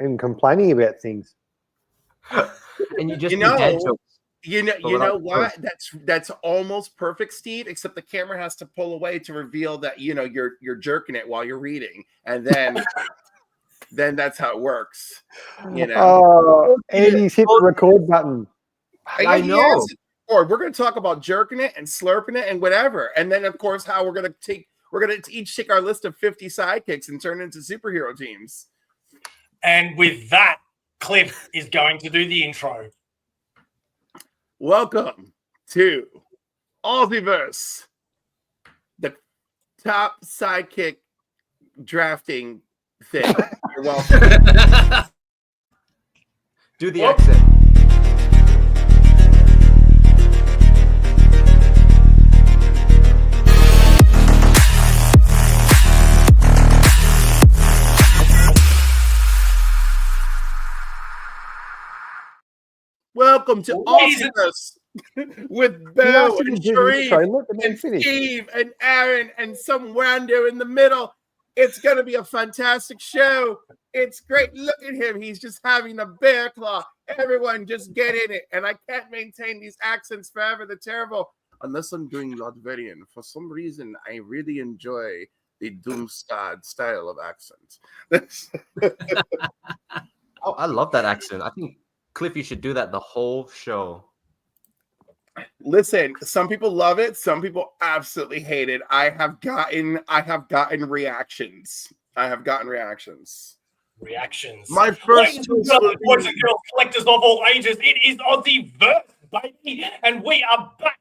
and complaining about things. And you just do dad jokes. You know what? That's almost perfect, Steve. Except the camera has to pull away to reveal that you're jerking it while you're reading, and then that's how it works. Oh, Andy's hit the record button. I know. Or we're going to talk about jerking it and slurping it and whatever, and then of course how we're going to each take our list of 50 sidekicks and turn into superhero teams. And with that, Cliff is going to do the intro. Welcome to Aussieverse, the top sidekick drafting thing. You're welcome. Do the accent. Welcome to Aussieverse with Bo and Sharif and Steve and Aaron and some rando in the middle. It's going to be a fantastic show. It's great. Look at him. He's just having a bear claw. Everyone just get in it. And I can't maintain these accents forever. They're terrible. Unless I'm doing Latvian. For some reason, I really enjoy the Doomstad style of accent. Oh, I love that accent. I think Cliff, you should do that the whole show. Listen, some people love it, some people absolutely hate it. I have gotten reactions. My first boys and girls, collectors of all ages, it is Aussieverse, baby, and we are back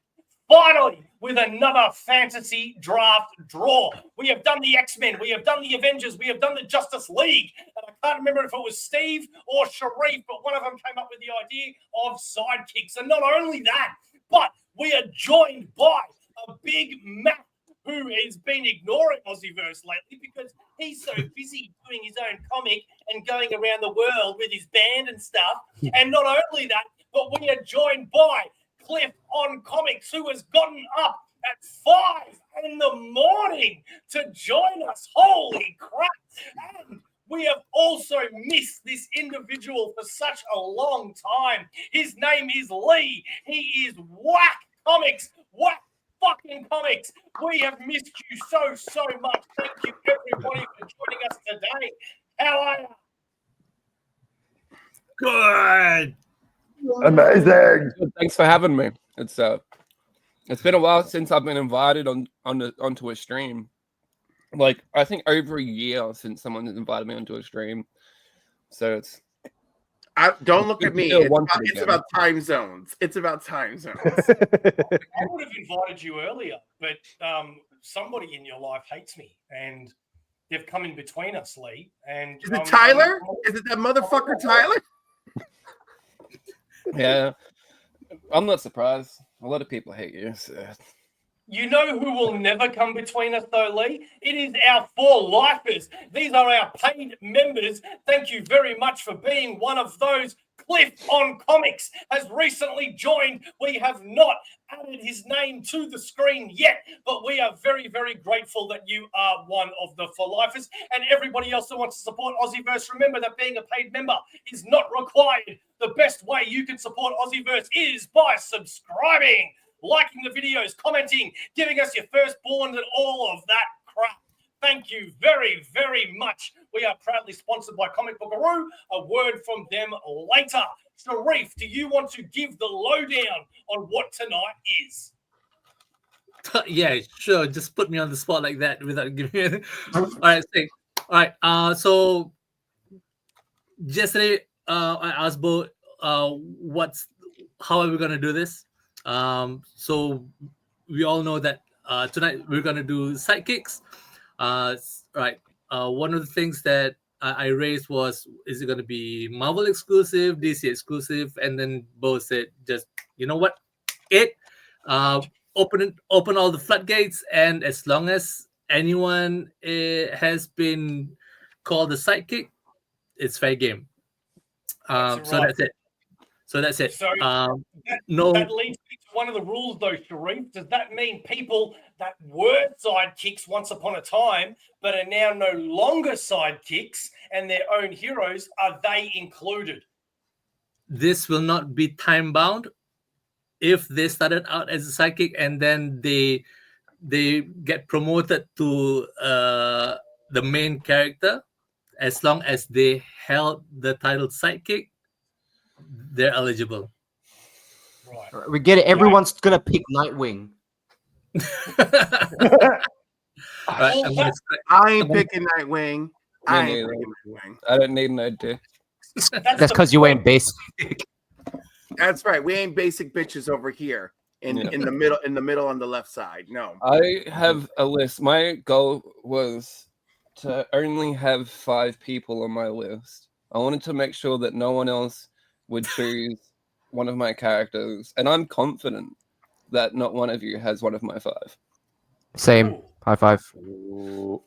finally with another fantasy draft draw. We have done the X-Men, we have done the Avengers, we have done the Justice League, and I can't remember if it was Steve or Sharif, but one of them came up with the idea of sidekicks. And not only that, but we are joined by a big Matt who has been ignoring Aussieverse lately because he's so busy doing his own comic and going around the world with his band and stuff. And not only that, but we are joined by Cliff on Comics, who has gotten up at 5 a.m. to join us. Holy crap! And we have also missed this individual for such a long time. His name is Lee. He is Whack Comics. Whack fucking Comics. We have missed you so much. Thank you, everybody, for joining us today. How are you? Good. Amazing. Thanks for having me. It's been a while since I've been invited onto a stream. Like, I think over a year since someone has invited me onto a stream. So don't look at me. It's about time zones. I would have invited you earlier, but somebody in your life hates me, and they've come in between us, Lee. And is it Tyler? Is it that motherfucker Tyler? Yeah, I'm not surprised. A lot of people hate you. So. You know who will never come between us, though, Lee? It is our 4 lifers. These are our paid members. Thank you very much for being one of those. Cliff on Comics has recently joined. We have not added his name to the screen yet, but we are very, very grateful that you are one of the 4 lifers. And everybody else that wants to support Aussieverse, remember that being a paid member is not required. The best way you can support Aussieverse is by subscribing, liking the videos, commenting, giving us your firstborn and all of that crap. Thank you very, very much. We are proudly sponsored by Comic Bookaroo. A word from them later. Sharif, do you want to give the lowdown on what tonight is? Yeah, sure. Just put me on the spot like that without giving me. All right, thanks. All right. So yesterday, I asked Bo, how are we gonna do this? So we all know that tonight we're gonna do sidekicks. Right. One of the things that I raised was, is it gonna be Marvel exclusive, DC exclusive? And then Bo said, just, you know what? Open all the floodgates, and as long as anyone has been called a sidekick, it's fair game. So that's it. So no. that leads me to one of the rules, though, Sharif? Does that mean people that were sidekicks once upon a time, but are now no longer sidekicks and their own heroes, are they included? This will not be time bound. If they started out as a sidekick and then they get promoted to the main character, as long as they held the title sidekick, they're eligible. Right. We get it. Everyone's gonna pick Nightwing. Right, I ain't picking Nightwing. I ain't neither. picking Nightwing. I don't need an idea. That's because you ain't basic. That's right. We ain't basic bitches over here in the middle on the left side. No. I have a list. My goal was to only have 5 people on my list. I wanted to make sure that no one else would choose one of my characters, and I'm confident that not one of you has one of my 5. Same. High five. It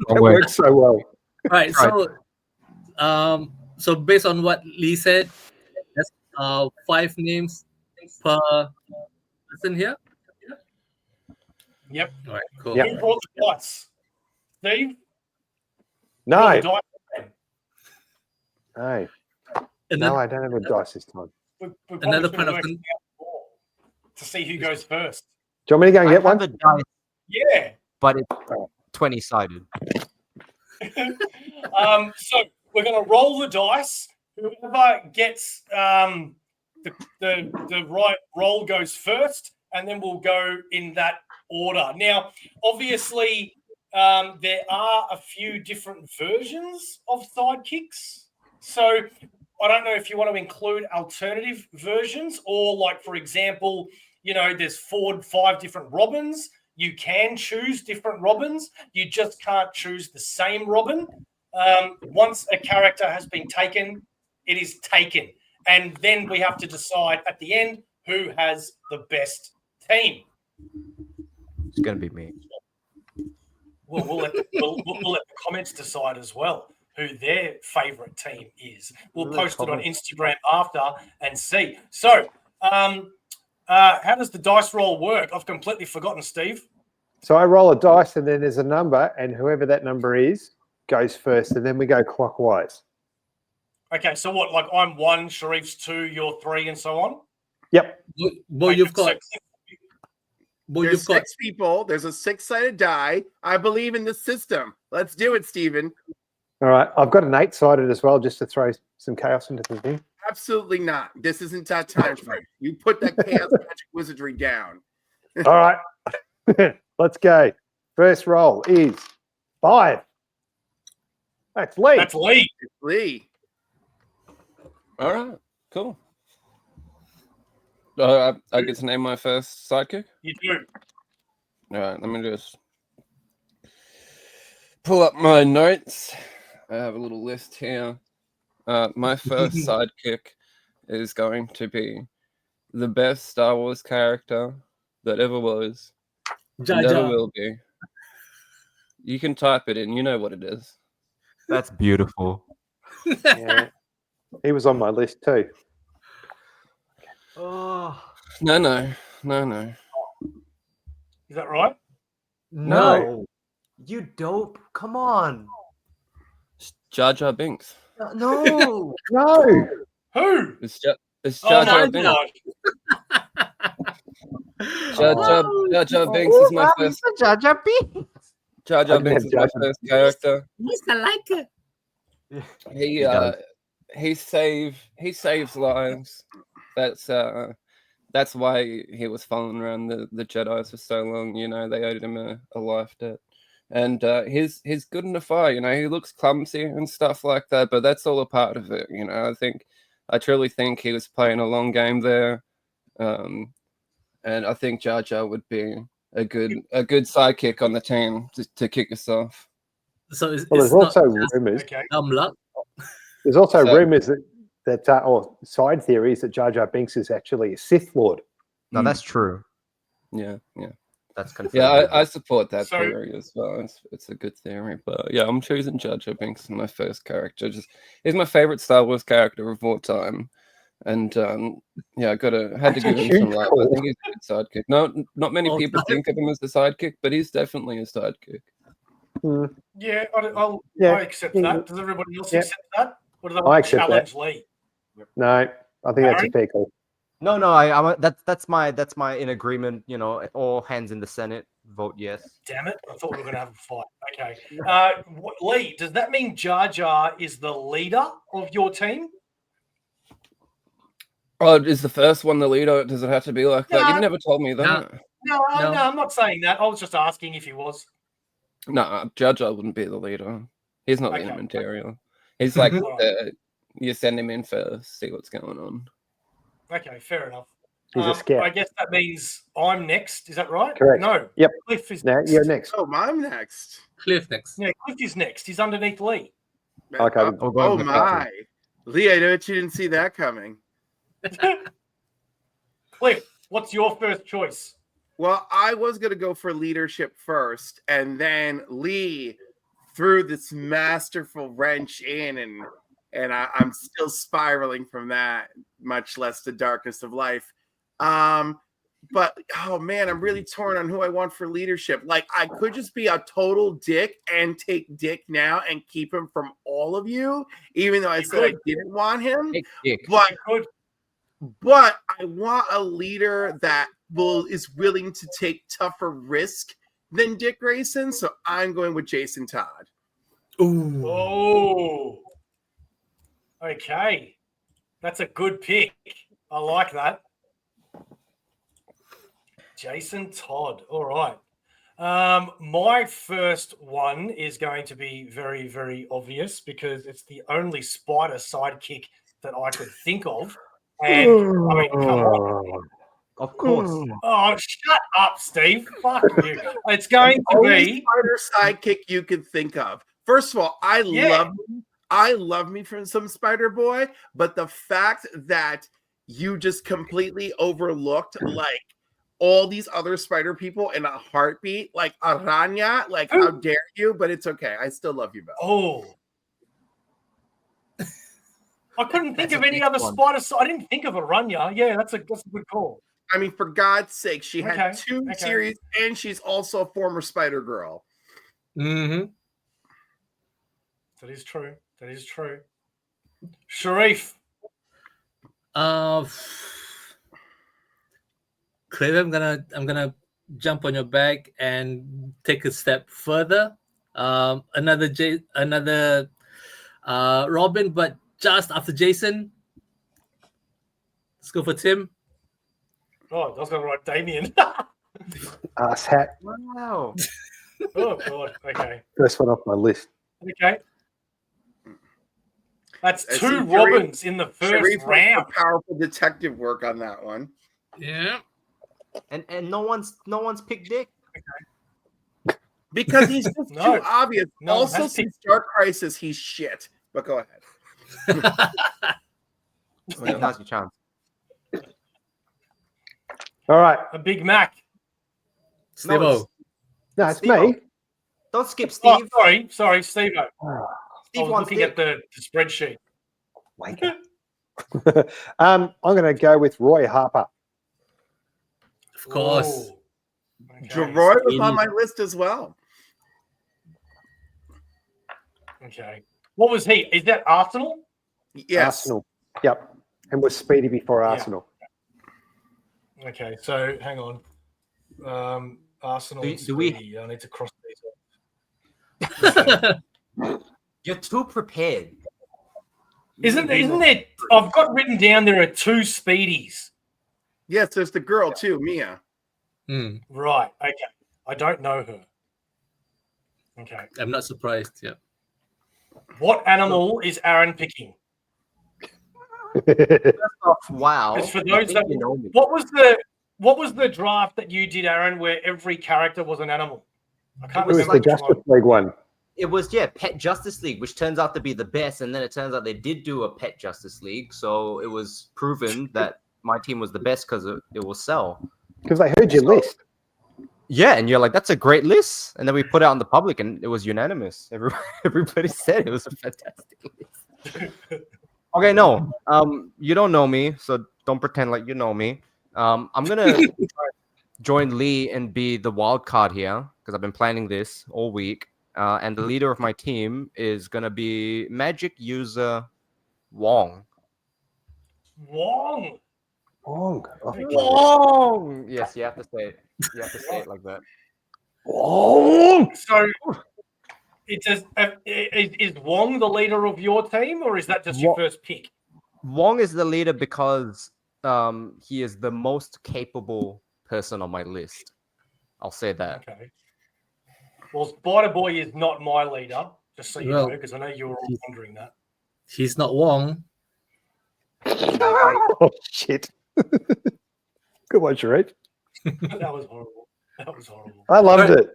works so well. Right. So based on what Lee said, that's 5 names per person here. Yep. All right. Cool. Yep. Who brought the dice? Steve? No, The dice? no, And no, then I don't have a dice this time. We're another probably point of working out to see who goes first. Do you want me to go and get one? The dice, Yeah. but it's 20-sided. So we're going to roll the dice. Whoever gets the right roll goes first, and then we'll go in that order. Now, obviously, there are a few different versions of sidekicks. So I don't know if you want to include alternative versions, or like, for example, there's 4 or 5 different Robins. You can choose different Robins. You just can't choose the same Robin. Once a character has been taken, it is taken. And then we have to decide at the end who has the best team. It's going to be me. Well, we'll let the comments decide as well who their favourite team is. We'll post it on Instagram after and see. So, how does the dice roll work? I've completely forgotten, Steve. So I roll a dice, and then there's a number, and whoever that number is goes first, and then we go clockwise. Okay, so what? Like I'm 1, Sharif's 2, you're 3, and so on. Yep. Well, you've got. There's 6 people. There's a 6-sided die. I believe in the system. Let's do it, Stephen. All right. I've got an 8-sided as well, just to throw some chaos into the thing. Absolutely not. This isn't that time frame. You put that chaos magic wizardry down. All right. Let's go. First roll is 5. That's Lee. That's Lee. It's Lee. All right, cool. I get to name my first sidekick? You do. All right, let me just pull up my notes. I have a little list here. My first sidekick is going to be the best Star Wars character that ever was, never will be. You can type it in. You know what it is. That's beautiful. Yeah. He was on my list too. Oh. No. Is that right? No. You dope. Come on. Jar Jar Binks. No. No. Who? It's Jar Jar Binks. Jar Jar Binks is my first. Jar Jar Binks. Jar Jar Binks is my first character. Yes, I like it. He saves lives. That's why he was following around the Jedi for so long. They owed him a life debt. And he's good in the fire. He looks clumsy and stuff like that, but that's all a part of it. I truly think he was playing a long game there. And I think Jar Jar would be a good sidekick on the team to kick us off. So there's also rumors. Okay. Luck. There's also rumors that or side theories that Jar Jar Binks is actually a Sith Lord. No, that's true. Yeah. That's confirmed. Yeah, I support that theory as well. It's a good theory, but yeah, I'm choosing Jar Jar Binks as my first character. He's my favorite Star Wars character of all time. And yeah, had to give him some love. I think he's a good sidekick. No, not many people think of him as the sidekick, but he's definitely a sidekick. Yeah, I accept that. Does everybody else accept that? Or does I accept challenge that. Lee? No, I think that's a fair call. No, that's my in agreement. You know, all hands in the Senate vote yes. Damn it! I thought we were going to have a fight. Okay, Lee, does that mean Jar Jar is the leader of your team? Oh, is the first one the leader? Does it have to be like that? You've never told me that. No, I'm not saying that. I was just asking if he was. No, Jar Jar wouldn't be the leader. He's not the material. He's like you send him in first, see what's going on. Okay, fair enough. He's a scout. I guess that means I'm next. Is that right? Correct. No. Yep. Cliff is next. You're next. Oh, I'm next. Cliff next. Yeah, Cliff is next. He's underneath Lee. Okay. Oh my. Lee, I know you didn't see that coming. Cliff, what's your first choice? Well, I was going to go for leadership first, and then Lee threw this masterful wrench in, and I'm still spiraling from that, much less the darkest of life. But, oh, man, I'm really torn on who I want for leadership. Like, I could just be a total dick and take Dick now and keep him from all of you, even though I said I didn't want him. But I want a leader that is willing to take tougher risk than Dick Grayson, so I'm going with Jason Todd. Ooh. Oh. Okay. That's a good pick. I like that. Jason Todd. All right. My first one is going to be very, very obvious because it's the only spider sidekick that I could think of. And I mean, come on. Of course. Oh, shut up, Steve. Fuck you. It's going to be spider sidekick you could think of. First of all, I love me from some Spider Boy, but the fact that you just completely overlooked like all these other spider people in a heartbeat, like Aranya, like how dare you? But it's okay. I still love you, Bill. Oh. I couldn't think of any other spider. I didn't think of Aranya. Yeah, that's a good call. I mean, for God's sake, she had two series, and she's also a former Spider Girl. Mm-hmm. That is true. That is true. Sharif. Cliff, I'm gonna jump on your back and take a step further. Another Robin, but just after Jason. Let's go for Tim. Oh, I was going to write Damien. Ass hat. Wow. Oh, God. Okay. First one off my list. Okay. That's two Robins in the first round. Powerful detective work on that one. Yeah. And no one's picked Dick. Okay. Because he's just too obvious. No, also, since Dark Crisis, he's shit. But go ahead. Steve has your chance. All right. A Big Mac. Steve-O. No, it's Steve-O. me. Don't skip Steve. Oh, sorry, Steve-O. Steve I was wants looking at the spreadsheet. Wake up. I'm going to go with Roy Harper. Of course. Okay. Roy was on my list as well. Okay. What was he? Is that Arsenal? Yes. Arsenal. Yep. And was Speedy before Arsenal. Okay, so hang on. Arsenal. Do we? I need to cross these off. You're too prepared. Isn't there? I've got written down there are two Speedies. Yes, there's the girl too, Mia. Right. Okay. I don't know her. Okay. I'm not surprised. Yeah. What animal is Aaron picking? Wow. Because for those that know me. what was the draft that you did, Aaron, where every character was an animal? I can't It was remember. the Justice League one. It was Pet Justice League, which turns out to be the best, and then it turns out they did do a Pet Justice League, so it was proven that my team was the best because it will sell. Because they heard your list. Yeah, and you're like, that's a great list, and then we put it out in the public, and it was unanimous. Everybody said it was a fantastic list. Okay, no. You don't know me, so don't pretend like you know me. I'm gonna join Lee and be the wild card here because I've been planning this all week. And the leader of my team is gonna be Magic user Wong. Wong. Wong. Wong. Yes, you have to say it. You have to say it like that. Wong. So it's is Wong the leader of your team, or is that just your first pick? Wong is the leader because he is the most capable person on my list. I'll say that. Okay. Well, Spider Boy is not my leader, just so you know, because I know you were all wondering that. He's not Wong. Oh shit! Good one, Sharif. That was horrible. That was horrible. I loved it.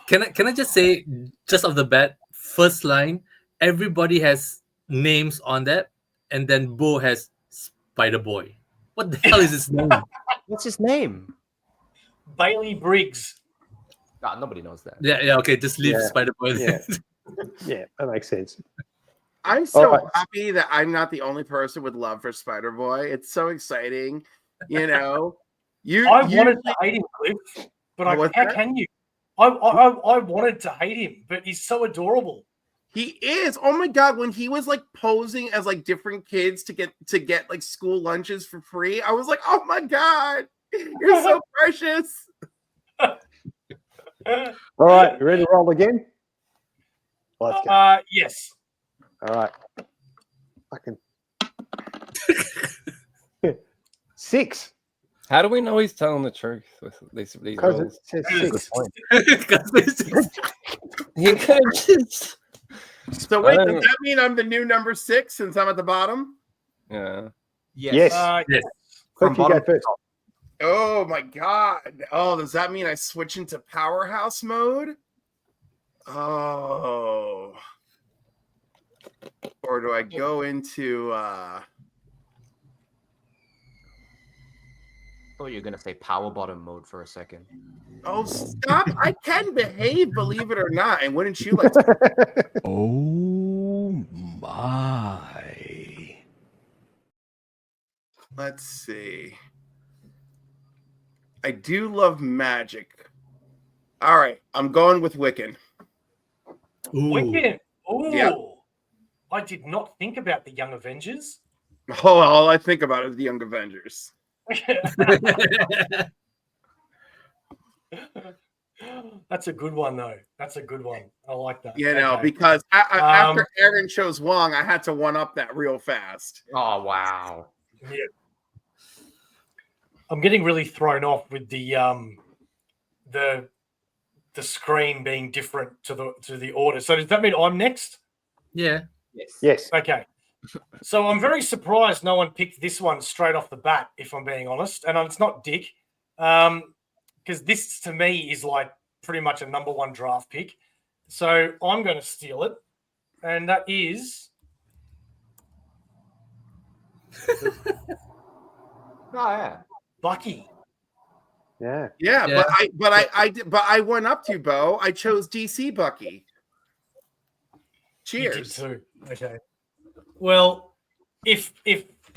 Can I just say, just off the bat, first line, everybody has names on that, and then Bo has Spider Boy. What the hell is his name? What's his name? Bailey Briggs. Nobody knows that. Yeah. Okay, just leave Yeah, Spider Boy. Yeah, that makes sense. I'm so right. happy that I'm not the only person with love for Spider Boy. It's so exciting, you know. I wanted to hate him, Cliff, but how can you? I wanted to hate him, but he's so adorable. He is. Oh my god, when he was like posing as like different kids to get like school lunches for free, I was like, oh my god, you're so precious. All right, you ready to roll again? Let's go. Yes. All right. Fucking 6. How do we know he's telling the truth with these Because rolls? it says 6. He could just. So wait, does that mean I'm the new number 6 since I'm at the bottom? Yeah. Yes. Yes. Cliff, you go first. Oh my god. Oh, does that mean I switch into powerhouse mode? Oh. Or do I go into I thought you were gonna say power bottom mode for a second. Oh, stop. I can behave, believe it or not. And wouldn't you like to? Oh my. Let's see. I do love magic. All right, I'm going with Wiccan. Wiccan. Ooh. Yep. I did not think about the Young Avengers. Oh, all I think about is the Young Avengers. That's a good one, though. That's a good one. I like that. You know, Okay. because after Aaron chose Wong, I had to one up that real fast. Oh wow. Yeah. I'm getting really thrown off with the screen being different to the order. So does that mean I'm next? Yeah. Yes. Okay. So I'm very surprised no one picked this one straight off the bat, if I'm being honest. And it's not Dick, because this to me is like pretty much a number 1 draft pick. So I'm going to steal it, and that is. Bucky. Yeah. Yeah. But I went up to Bo. I chose DC Bucky. Cheers. You did too. Okay. Well, if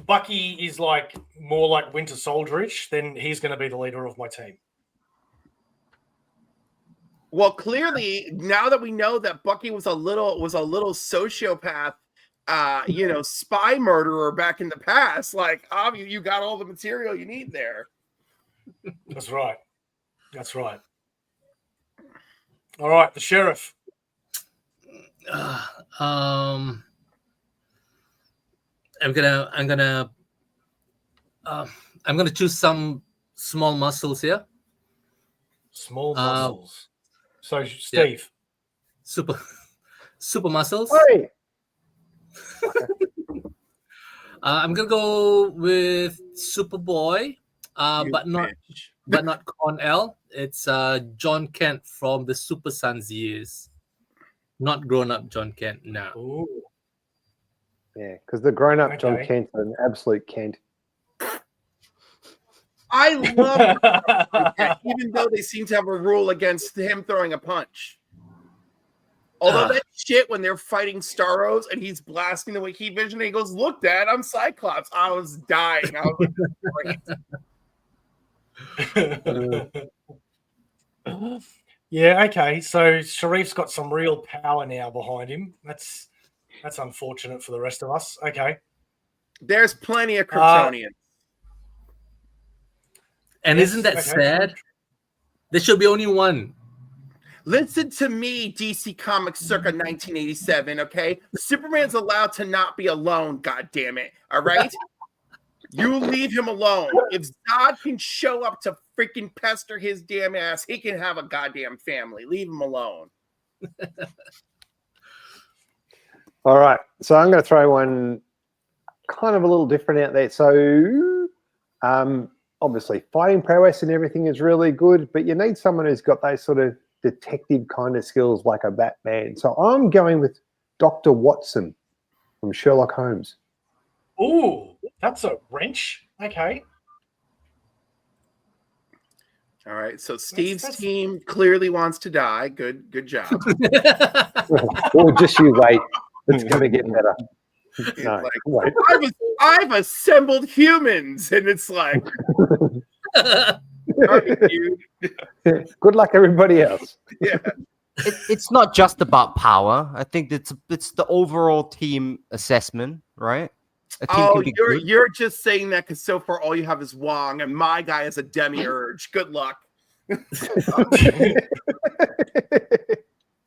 Bucky is like more like Winter Soldier-ish, then he's going to be the leader of my team. Well, clearly, now that we know that Bucky was a little sociopath, spy murderer back in the past, like you got all the material you need there. That's right. That's right. All right, the sheriff. I'm gonna choose some small muscles here. Small muscles. So Steve. Yeah. Super muscles. Hey. I'm gonna go with Superboy, but not Con L. It's John Kent from the Super Sons years. Not grown up John Kent now. Ooh. Yeah, because the grown-up John Kent's an absolute Kent. I love it, even though they seem to have a rule against him throwing a punch. Although that shit when they're fighting Staros and he's blasting the Wiki Vision, and he goes, "Look, Dad, I'm Cyclops." I was dying. I was like, Yeah, okay. So Sharif's got some real power now behind him. That's unfortunate for the rest of us. Okay. there's plenty of Kryptonians. And isn't that sad? There should be only one. Listen to me, DC Comics circa 1987, okay? Superman's allowed to not be alone, God damn it, all right? You leave him alone. If Zod can show up to freaking pester his damn ass, he can have a goddamn family. Leave him alone. All right. So I'm going to throw one kind of a little different out there. So obviously fighting prowess and everything is really good, but you need someone who's got those sort of detective kind of skills like a Batman. So I'm going with Dr. Watson from Sherlock Holmes. Ooh, that's a wrench. Okay. All right, so Steve's team clearly wants to die. Good job. Or just you wait. It's going to get better. No, like, wait. I've assembled humans, and it's like, good luck, everybody else. Yeah. It's not just about power. I think it's the overall team assessment, right? A team Oh, can be good. you're just saying that because so far all you have is Wong, and my guy is a demiurge. Good luck.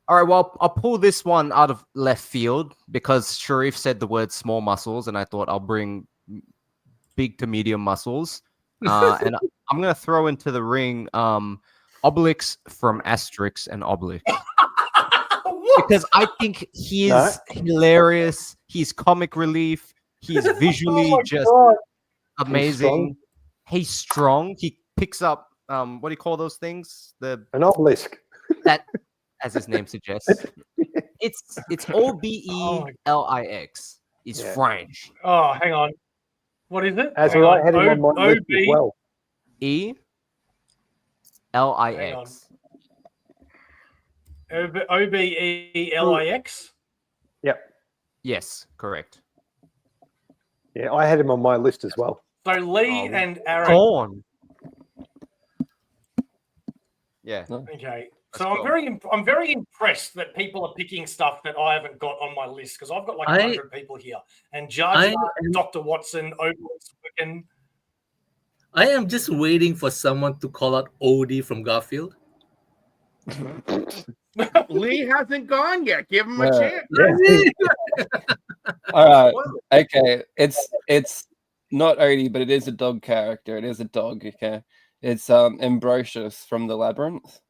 All right, well, I'll pull this one out of left field because Sharif said the word small muscles, and I thought I'll bring big to medium muscles. And I'm going to throw into the ring Obelix from Asterix and Obelix. Because I think he is hilarious. He's comic relief. He's visually just amazing. He's strong. He picks up, what do you call those things? An obelisk. That, as his name suggests. It's Obelix. It's French. Oh, hang on. What is it? As I had him on my list as well. Elix. Obelix? Yep. Yes, correct. Yeah, I had him on my list as well. So Lee and Aaron. Gone. Yeah. Okay. So I'm very impressed that people are picking stuff that I haven't got on my list because I've got like 100 people here. And Jar Jar, Dr. Watson, Obelix, Wiccan. I am just waiting for someone to call out Odie from Garfield. Lee hasn't gone yet. Give him a chance. All right. Okay. It's not Odie, but it is a dog character. It is a dog. Okay. It's Ambrosius from the Labyrinth.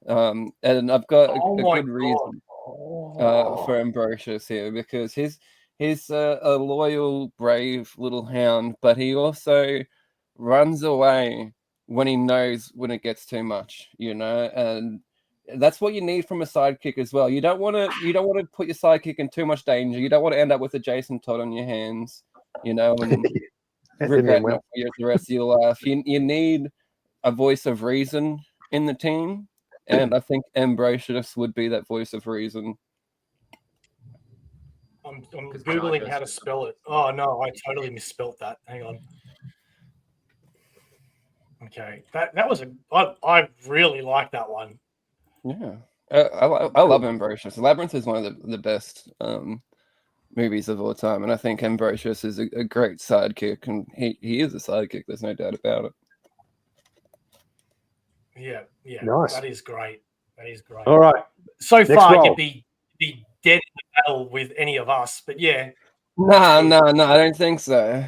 And I've got a good reason for Ambrosius here because he's a loyal, brave little hound, but he also runs away when he knows when it gets too much, and that's what you need from a sidekick as well. You don't want to put your sidekick in too much danger. You don't want to end up with a Jason Todd on your hands, and regretting it for the rest of your life. You need a voice of reason in the team. And I think Ambrosius would be that voice of reason. I'm Googling how to spell it. Oh, no, I totally misspelled that. Hang on. Okay. That was I really like that one. Yeah. I love Ambrosius. Labyrinth is one of the best movies of all time. And I think Ambrosius is a great sidekick. And he is a sidekick. There's no doubt about it. Yeah, nice. That is great. All right. So Next far, roll. you'd be dead in the battle with any of us, but yeah. No, I don't think so.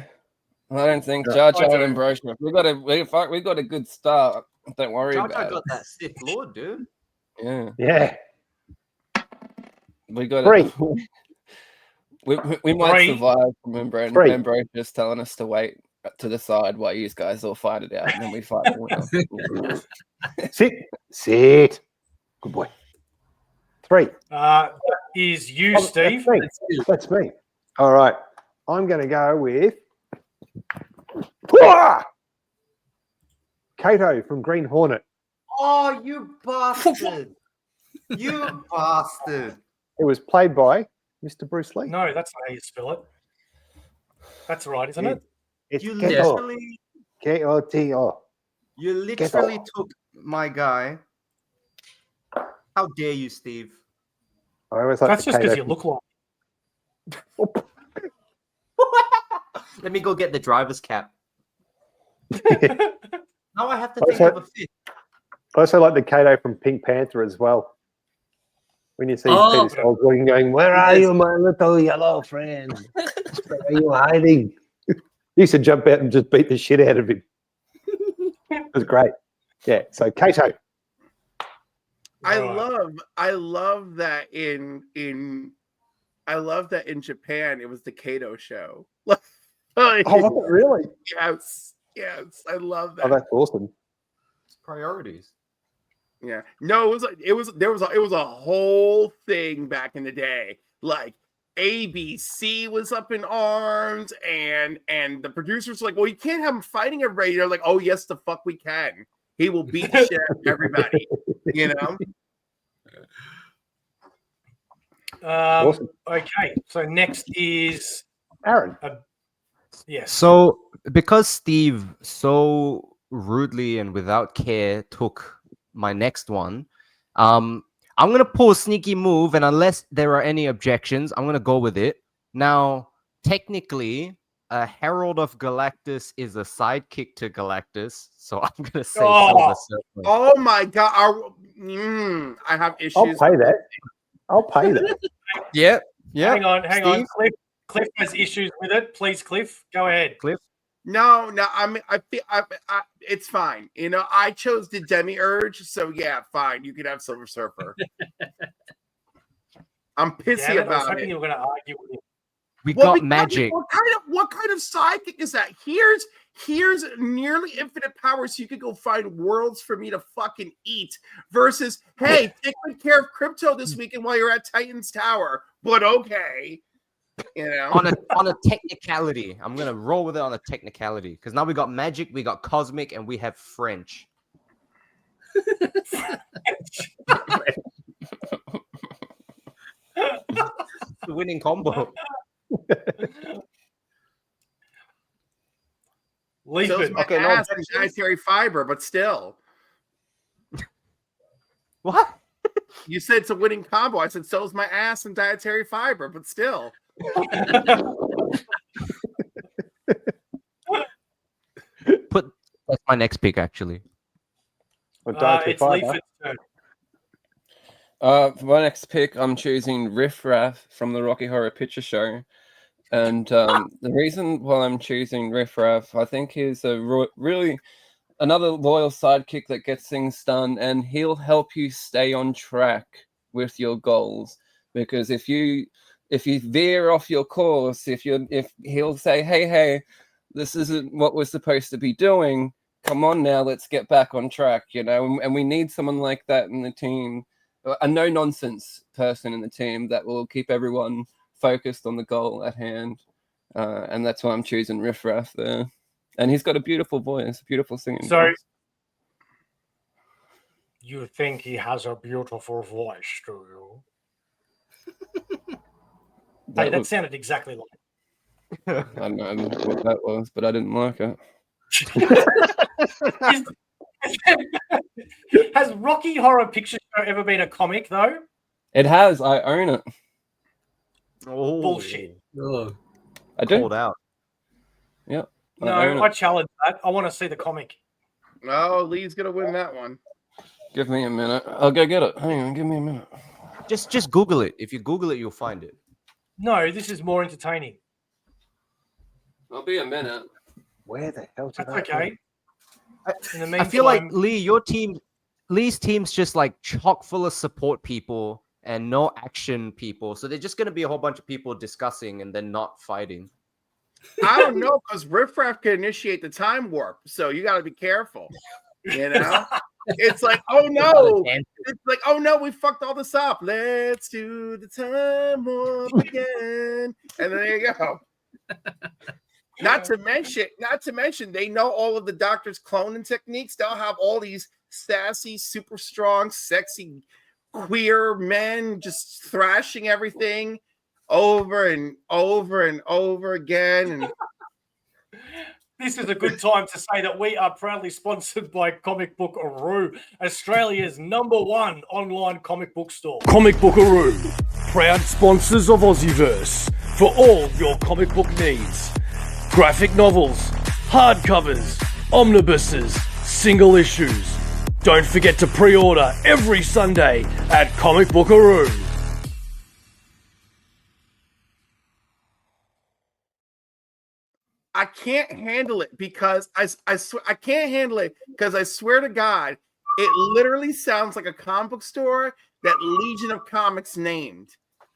I don't think Jar Jar and Ambrosius. We got a good start. Don't worry about it. Jar Jar got that Sith Lord, dude. Yeah. We got Three. We might survive from Ambrosius telling us to wait to the side while you guys all fight it out, and then we fight the winner. Sit. Good boy. 3. That is you, Steve. That's me. All right. I'm going to go with Kato from Green Hornet. Oh, you bastard! You bastard! It was played by Mr. Bruce Lee. No, that's not how you spell it. That's right, isn't it? It's You Keto. literally, K-O-T-O. you literally took my guy. How dare you, Steve? I always like That's the just because Kato you look like. Let me go get the driver's cap. Now I have to think Also- of a fifth. I also like the Kato from Pink Panther as well. When you see Oh. Peter Sellers going, "Where are you, my little yellow friend? Where are you hiding?" He used to jump out and just beat the shit out of him. It was great. Yeah. So Kato. I Right. love that in Japan it was the Kato show. Like, Oh, was it really? yes, I love Oh, that. that's awesome. Priorities. Yeah, no, it was a whole thing back in the day. Like ABC was up in arms, and the producers were like, "Well, you can't have him fighting everybody." They're like, "Oh, yes, the fuck we can. He will beat the shit out of everybody." You know. Awesome. Okay, so next is Aaron. yes. So, because Steve so rudely and without care took my next one, I'm gonna pull a sneaky move, and unless there are any objections, I'm gonna go with it. Now, technically, a Herald of Galactus is a sidekick to Galactus, so I'm gonna say Silver Surfer. Oh my god! I have issues. I'll pay that. I'll pay that. Yeah. Hang on. Steve? Cliff has issues with it. Please, Cliff, go ahead. Cliff. No. I mean, I feel it's fine. You know, I chose the Demiurge, so yeah, fine. You can have Silver Surfer. I'm pissy Damn it, I was about hoping it. you were going to argue with him. We Well, got because magic. What kind of sidekick is that? Here's nearly infinite power, so you could go find worlds for me to fucking eat. Versus, hey, take good care of crypto this weekend while you're at Titan's Tower. But okay, you know. on a technicality. I'm gonna roll with it on a technicality because now we got magic, we got cosmic, and we have French. The winning combo. So it's my Okay, no ass and objections. dietary fiber, but still. What? You said it's a winning combo. I said so is my ass and dietary fiber, but still. That's my next pick, actually. It's Leaford's turn. For my next pick, I'm choosing Riff Raff from the Rocky Horror Picture Show. And the reason why I'm choosing Riff Raff, I think he's a really another loyal sidekick that gets things done, and he'll help you stay on track with your goals. Because if you veer off your course, if he'll say, hey, this isn't what we're supposed to be doing. Come on now, let's get back on track, you know. And we need someone like that in the team, a no-nonsense person in the team that will keep everyone focused on the goal at hand. And that's why I'm choosing Riff Raff there. And he's got a beautiful voice, beautiful singing So, voice. you think he has a beautiful voice, do you? Hey, that sounded exactly like I don't know what that was, but I didn't like it. Has Rocky Horror Picture Show ever been a comic, though? It has. I own it. Oh, Bullshit. Oh. I do. Called out. Yep. No, own I it. challenge that. I want to see the comic. Oh, Lee's gonna win that one. Give me a minute. I'll go get it. Hang on. Give me a minute. Just Google it. If you Google it, you'll find it. No, this is more entertaining. I'll be a minute. Where the hell did That's that okay. In the I feel like meantime- Lee's team's just like chock full of support people and no action people. So they're just gonna be a whole bunch of people discussing and then not fighting. I don't know, because Riff Raff can initiate the time warp, so you got to be careful. You know, it's like, oh no, it's like, oh no, we fucked all this up. Let's do the time warp again, and there you go. Not to mention, they know all of the Doctor's cloning techniques. They'll have all these sassy, super strong, sexy queer men just thrashing everything over and over and over again. And this is a good time to say that we are proudly sponsored by Comic Bookaroo, Australia's #1 online comic book store. Comic Bookaroo, proud sponsors of Aussieverse for all your comic book needs. Graphic novels, hardcovers, omnibuses, single issues. Don't forget to pre-order every Sunday at Comic Bookaroo. I can't handle it because I can't handle it because I swear to God, it literally sounds like a comic book store that Legion of Comics named.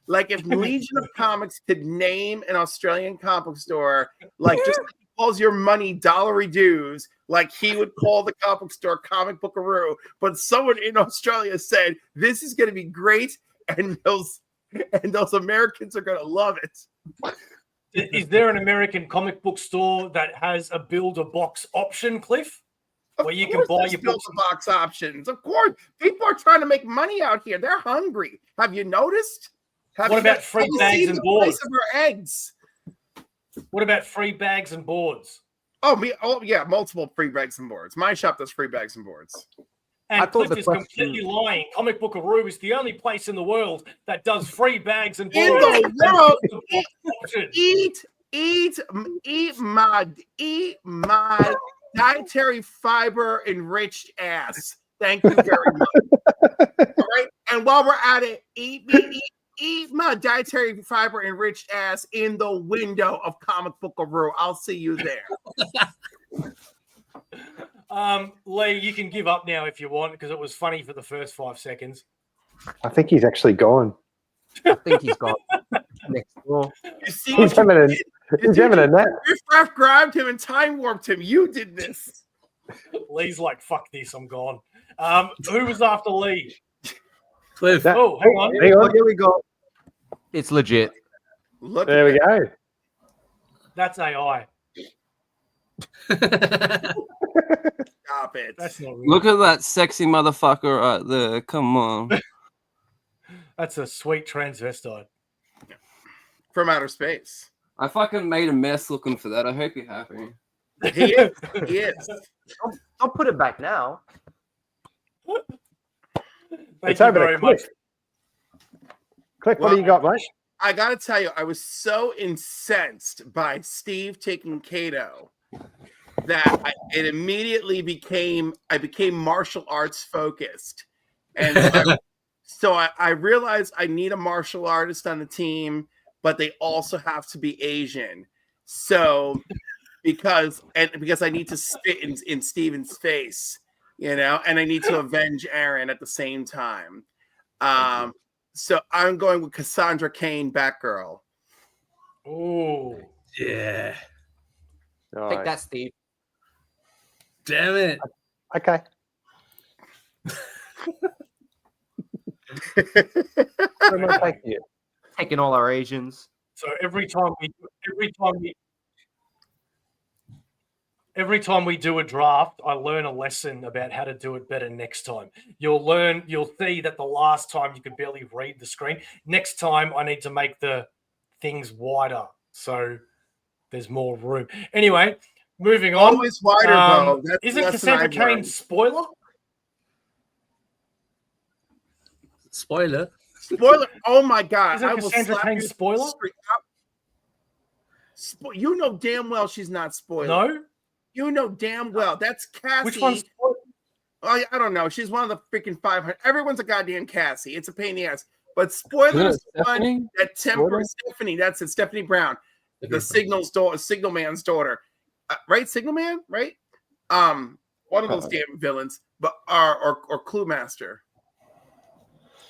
Like if Legion of Comics could name an Australian comic book store, like just like he calls your money dollary dues, like he would call the comic book store Comic Bookaroo. But someone in Australia said this is going to be great, and those Americans are going to love it. Is there an American comic book store that has a build-a-box option, Cliff? Where you can buy your build-a-box options. Of course. People are trying to make money out here. They're hungry. Have you noticed? What about free bags and boards? Of our eggs. What about free bags and boards? Oh, yeah, multiple free bags and boards. My shop does free bags and boards. And Cliff is completely lying. Comic Bookaroo is the only place in the world that does free bags and boards. In the world, eat my dietary fiber enriched ass. Thank you very much. All right, and while we're at it, eat my dietary fiber enriched ass in the window of Comic Bookaroo. I'll see you there. Lee, you can give up now if you want because it was funny for the first 5 seconds. I think he's actually gone. I think he's gone next door. He's having a nap. Riff grabbed him and time warped him. You did this. Lee's like, fuck this, I'm gone. Who was after Lee? Cliff. Hang on. Here we go. It's legit. There we go. That's AI. Stop it. That's not real. Look at that sexy motherfucker right there. Come on. That's a sweet transvestite. From outer space. I fucking made a mess looking for that. I hope you're happy. He is. He is. Don't put it back now. Thank you very much. Cliff, what do you got, mate? I got to tell you, I was so incensed by Steve taking Kato that it immediately became martial arts focused. And so I realized I need a martial artist on the team, but they also have to be Asian. So because I need to spit in Steven's face, and I need to avenge Aaron at the same time. So I'm going with Cassandra Cain, Batgirl. Oh, yeah. Take that, Steve. Damn it. Okay. Taking all our Asians. so every time we do a draft, I learn a lesson about how to do it better next time. You'll see that the last time you could barely read the screen. Next time I need to make the things wider so there's more room. Anyway, moving on. Always wider, bro. Isn't Cassandra Cain spoiler? Spoiler. Spoiler. Oh my God. Isn't I will Cassandra slap Cain you spoiler? straight up. You know damn well she's not spoiler. No? You know damn well. That's Cassie. Which one's spoiler? I don't know. She's one of the freaking 500. Everyone's a goddamn Cassie. It's a pain in the ass. But spoiler is the one that tempers Stephanie. That's it. Stephanie Brown, the Signal Man's daughter. Right? Signal Man? Right? One of those damn villains. But or Clue Master.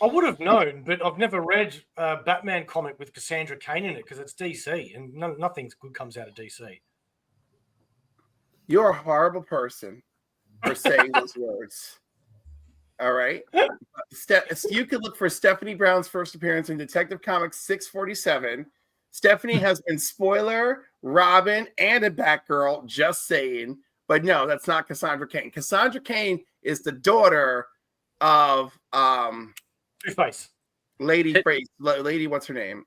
I would have known, but I've never read a Batman comic with Cassandra Cain in it because it's DC and nothing good comes out of DC. You're a horrible person for saying those words. All right. You can look for Stephanie Brown's first appearance in Detective Comics 647. Stephanie has been spoiler, Robin, and a Batgirl, just saying. But no, that's not Cassandra Cain. Cassandra Cain is the daughter of Two-Face. Lady Face. Lady, what's her name?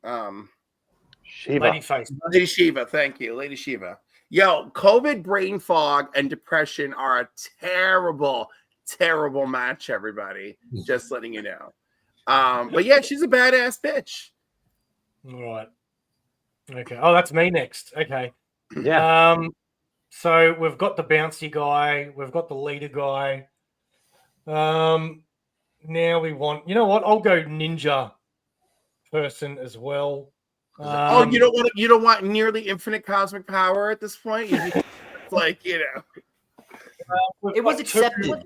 Shiva. Lady Face. Lady Shiva. Thank you, Lady Shiva. Yo, COVID, brain fog, and depression are a terrible, terrible match. Everybody, just letting you know. But yeah, she's a badass bitch. All right. Okay. Oh, that's me next. Okay. Yeah. So we've got the bouncy guy. We've got the leader guy. Now we want. You know what? I'll go ninja person as well. You don't want nearly infinite cosmic power at this point. Like, you know, It was accepted.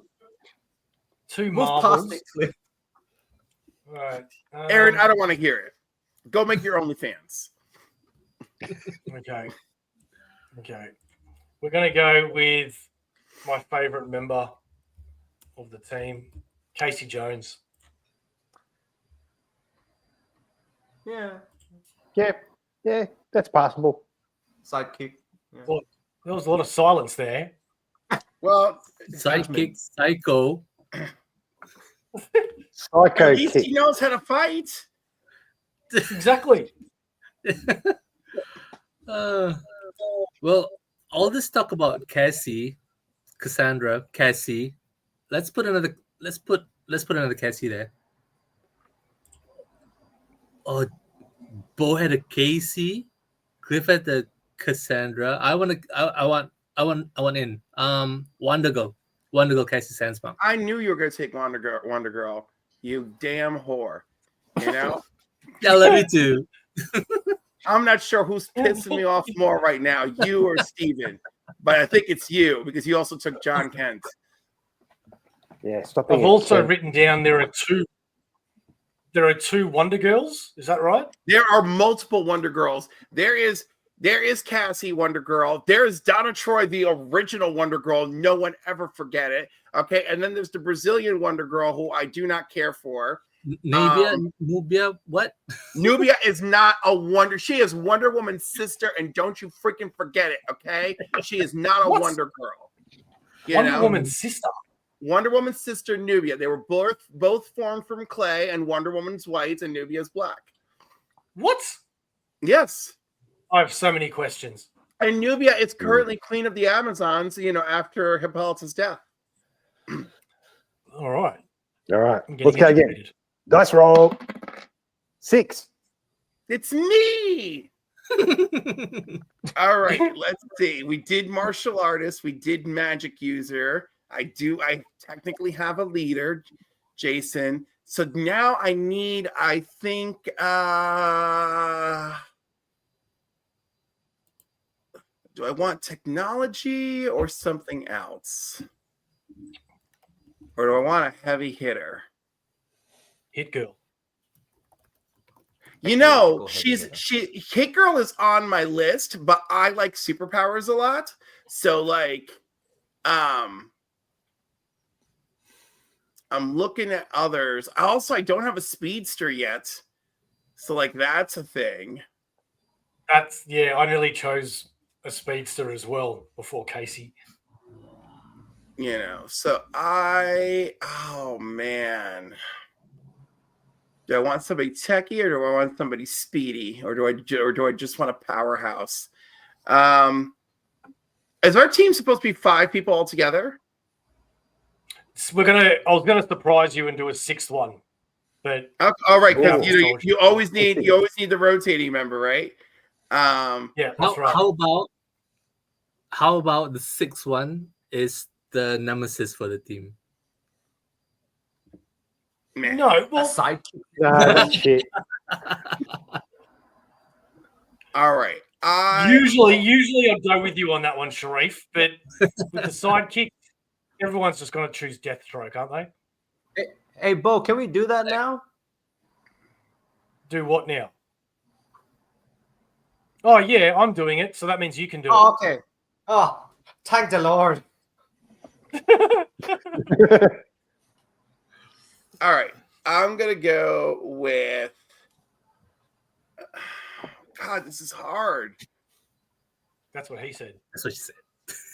Two Most marbles. cosmic. Right. Aaron, I don't want to hear it. Go make your OnlyFans. Okay. We're going to go with my favorite member of the team, Casey Jones. Yeah, that's possible. Sidekick. Yeah. Well, there was a lot of silence there. Well, Sidekick, psycho. Psycho at least kick. he knows how to fight. Exactly. Well, all this talk about Cassandra, Cassie. Let's put another Cassie there. Oh, Bo had a Casey, Clifford had the Cassandra. I want in. Wonder Girl, Cassie Sandstorm. I knew you were going to take Wonder Girl. You damn whore. You know. Yeah, love you too. I'm not sure who's pissing me off more right now, you or Steven. But I think it's you because you also took John Kent. Yeah, stop. I've also written down there are two Wonder Girls. Is that right? There are multiple Wonder Girls. There is Cassie Wonder Girl. There is Donna Troy, the original Wonder Girl. No one ever forget it. Okay, and then there's the Brazilian Wonder Girl, who I do not care for. Nubia, what? Nubia is not a Wonder. She is Wonder Woman's sister, and don't you freaking forget it, okay? She is not a Wonder Girl. Wonder Woman's sister. Wonder Woman's sister, Nubia. They were both formed from clay, and Wonder Woman's white, and Nubia's black. What? Yes. I have so many questions. And Nubia is currently Queen of the Amazons, after Hippolyta's death. All right. Let's go again. Dice roll. 6. It's me. All right, let's see. We did martial artist. We did magic user. I technically have a leader, Jason. So now I need, I think, do I want technology or something else? Or do I want a heavy hitter? Hit Girl. Hit Girl is on my list, but I like superpowers a lot. So I'm looking at others. I don't have a speedster yet. So that's a thing. I nearly chose a speedster as well before Casey. So oh man. Do I want somebody techie or do I want somebody speedy? Or do I just want a powerhouse? Is our team supposed to be 5 people altogether? I was gonna surprise you and do a 6th one. But all right, because you always need the rotating member, right? Yeah, that's right. How about the 6th one is the nemesis for the team? Man. No, well, Sidekick. That's shit. All right. Usually I'd go with you on that one, Sharif. But with the sidekick, everyone's just going to choose Deathstroke, aren't they? Hey, Bo, can we do that now? Do what now? Oh, yeah, I'm doing it. So that means you can do it. Okay. Oh, thank the Lord. All right. I'm going to go with... God, this is hard. That's what he said. That's what she said.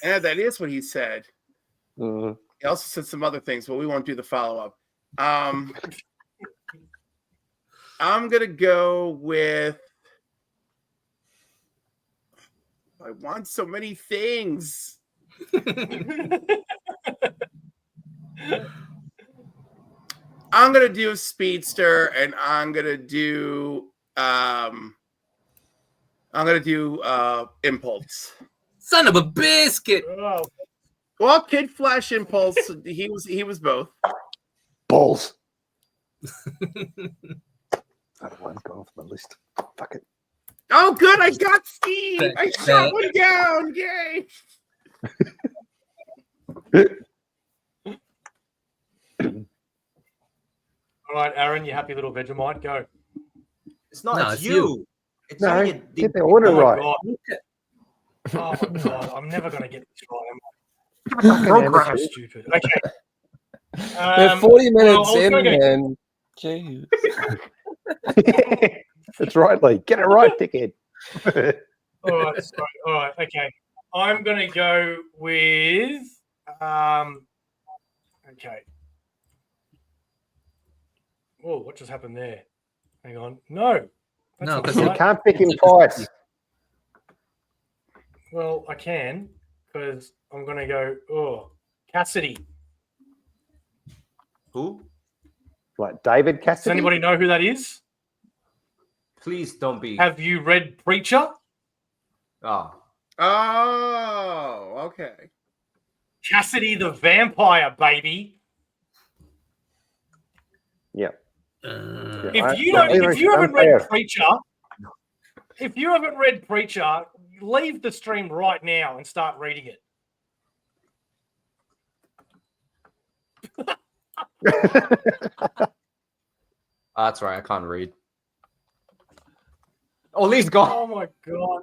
Yeah, that is what he said. Mm. He also said some other things, but we won't do the follow-up. I'm gonna go with. I want so many things. I'm gonna do Speedster, and I'm gonna do Impulse. Son of a biscuit. Oh, Well, Kid Flash Impulse, he was both. Balls. That one's gone off my list. Fuck it. Oh, good! I got Steve. I shot one down. Yay! all right, Aaron, you happy little Vegemite? Go. It's not. No, it's it's you. you. It's No, you. get the order Oh my right. god. Oh my god. I'm never gonna get this right. Fucking Program amateur. stupid. Okay. We're 40 minutes well, in, okay. man. Jeez. That's right, Lee. Get it right, dickhead. All right, sorry. All right, okay. I'm gonna go with okay. Oh, what just happened there? Hang on. No. That's No, not 'cause You right. can't pick him twice. Well, I can because I'm gonna go. Cassidy. Who? Like David Does Cassidy. anybody know who that is? Please don't be. Have you read Preacher? Oh. Oh, okay. Cassidy the vampire, baby. Yeah. If you haven't read Preacher, leave the stream right now and start reading it. That's right. I can't read. Oh, Lee's gone. Oh my god.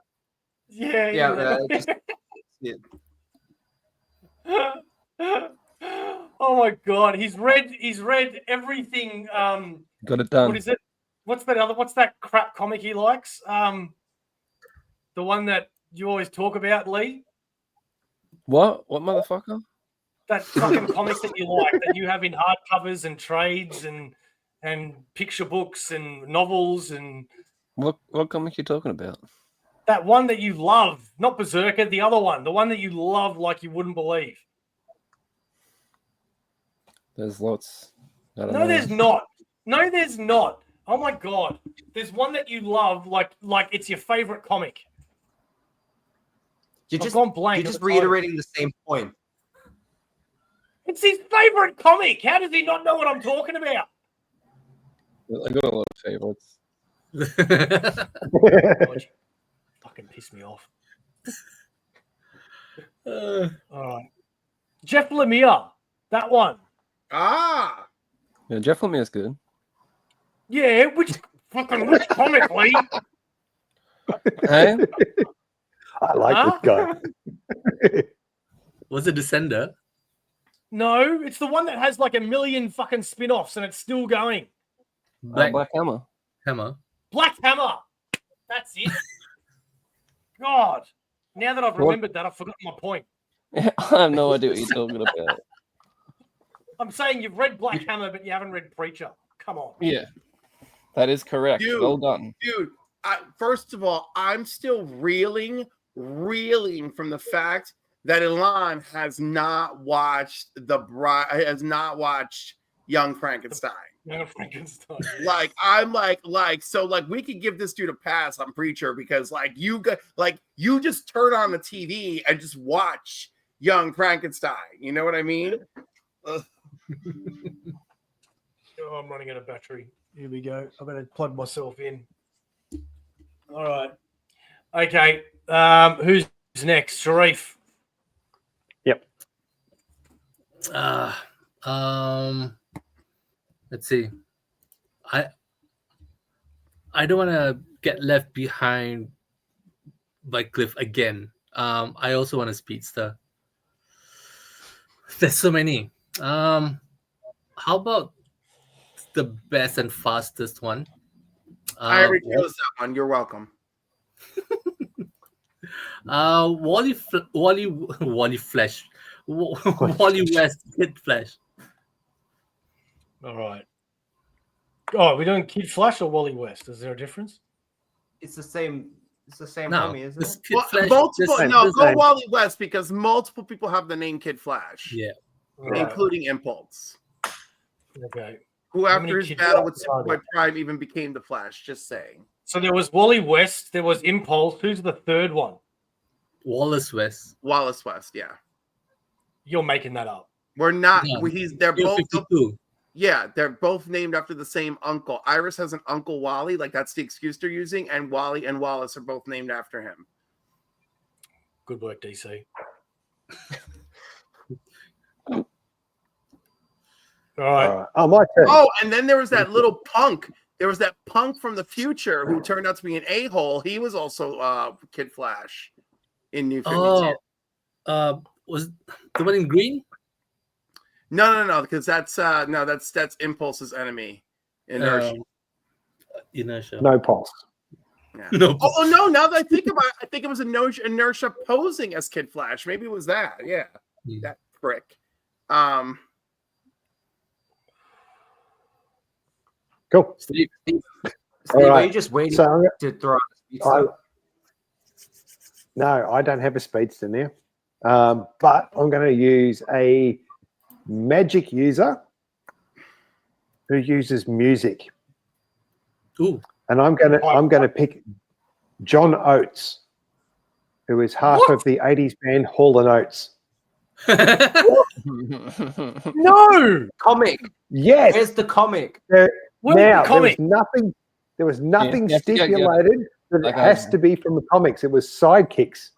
Yeah. Yeah. Just, yeah. Oh my god. He's read everything. Got it done. What is it? What's that crap comic he likes? The one that you always talk about, Lee? What? What motherfucker? That fucking comics that you like, that you have in hardcovers and trades and picture books and novels and What comic you talking about? that one that you love, not Berserker, the other one, the one that you love like you wouldn't believe. There's lots. I don't No, know. there's not. No, there's not. Oh my god. There's one that you love like it's your favorite comic. You're I've just, gone blank you're at just the title. reiterating the same point. It's his favorite comic. How does he not know what I'm talking about? I got a lot of favorites. God, fucking piss me off. All right. Jeff Lemire. That one. Ah, Yeah, Jeff Lemire's good. Yeah, which comic, Lee? Hey? I like this guy. Was it Descender? No, it's the one that has like a million fucking spin-offs and it's still going. Black Black Hammer. Hammer. Black Hammer. That's it. God. Now that I've remembered that, I've forgotten my point. I have no idea what you're talking about. I'm saying you've read Black Hammer, but you haven't read Preacher. Come on. Yeah, that is correct. Dude. Well done. dude. First of all, I'm still reeling from the fact that Ilan has not watched Young Frankenstein. Young Frankenstein. So we could give this dude a pass on Preacher because you just turn on the TV and just watch Young Frankenstein. You know what I mean? Oh, I'm running out of battery. Here we go. I'm going to plug myself in. All right. Okay. Who's next? Sharif. Yep. Let's see. I don't want to get left behind by Cliff again. I also want a speedster. There's so many. How about the best and fastest one? I already chose that one. You're welcome. Wally Flash. Wally West Kid Flash. All right. Oh, we're doing Kid Flash or Wally West. Is there a difference? It's the same. It's the same No, homie, isn't this it? Kid Well, Flash. multiple. this- No, this go name. Wally West because multiple people have the name Kid Flash, Yeah. Right. including Impulse, Okay. who How after many his Kid battle with Flash are Superboy Prime even became the Flash. Just saying. So there was Wally West. There was Impulse. Who's the third one? Wallace West. Wallace West. Yeah, You're making that up. we're not. No, They're You're both. 52. Yeah, they're both named after the same uncle. Iris has an uncle Wally, like that's the excuse they're using, and Wally and Wallace are both named after him. Good work, DC. All right. All right. Oh, my turn. Oh, and then there was that little punk. There was that punk from the future who turned out to be an a-hole. He was also Kid Flash in New 52. Was the one in green? No, because that's Impulse's enemy. Inertia. Inertia. No pulse. Yeah. No. Oh no! Now that I think about it, I think it was Inertia posing as Kid Flash. Maybe it was that. Yeah, that prick. Cool. Steve, All are right. you just waiting So I'm gonna- to throw out the speedster? No, I don't have a speedster now. But I'm going to use a magic user who uses music, Ooh. and I'm going to pick John Oates, who is half of the '80s band Hall and Oates. No. Comic. Yes. Where's the comic? Where's Now the comic? there was nothing Yeah, stipulated that it Okay. has to be from the comics. It was Sidekicks.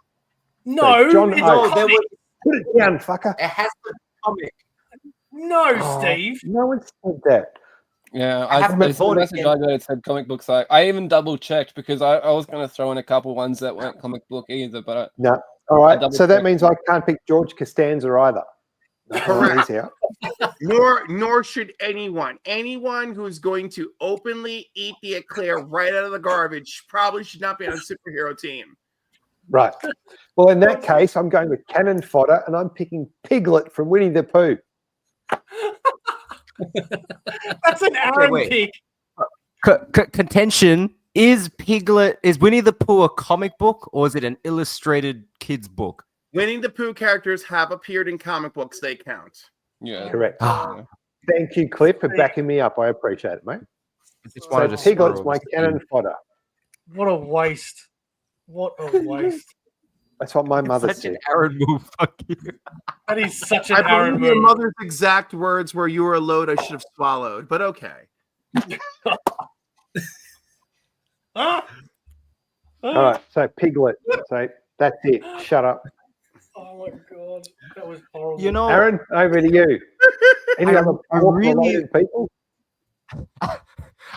No. John it's Oates. a there comic. was, Put it down, fucker. it has the comic. No, Oh, Steve. No one said that. Yeah, I haven't it's the voted message yet. I got. It said comic book site. I even double checked because I was going to throw in a couple ones that weren't comic book either. But No. All right. double So that checked. means I can't pick George Costanza either. Correct. He's out. Nor should anyone who's going to openly eat the eclair right out of the garbage probably should not be on a superhero team. Right. Well, in that case, I'm going with cannon fodder, and I'm picking Piglet from Winnie the Pooh. That's an Aaron wait. pick. Contention is Winnie the Pooh a comic book or is it an illustrated kids book? Winnie the Pooh characters have appeared in comic books; they count. yeah, Correct. Ah. Thank you, Cliff, for backing me up. I appreciate it, mate. I just So wanted to Piglet's screw my over cannon fodder. What a waste. What a waste. That's what my mother Such said. an Aaron move. Fuck you. That is such an I Aaron believe your move. mother's exact words were, "You were a load I should have swallowed," but okay. Ah. All right. So Piglet. So that's it. Shut up. Oh my god, that was horrible. You know, Aaron, over to you. Any I other really- related people?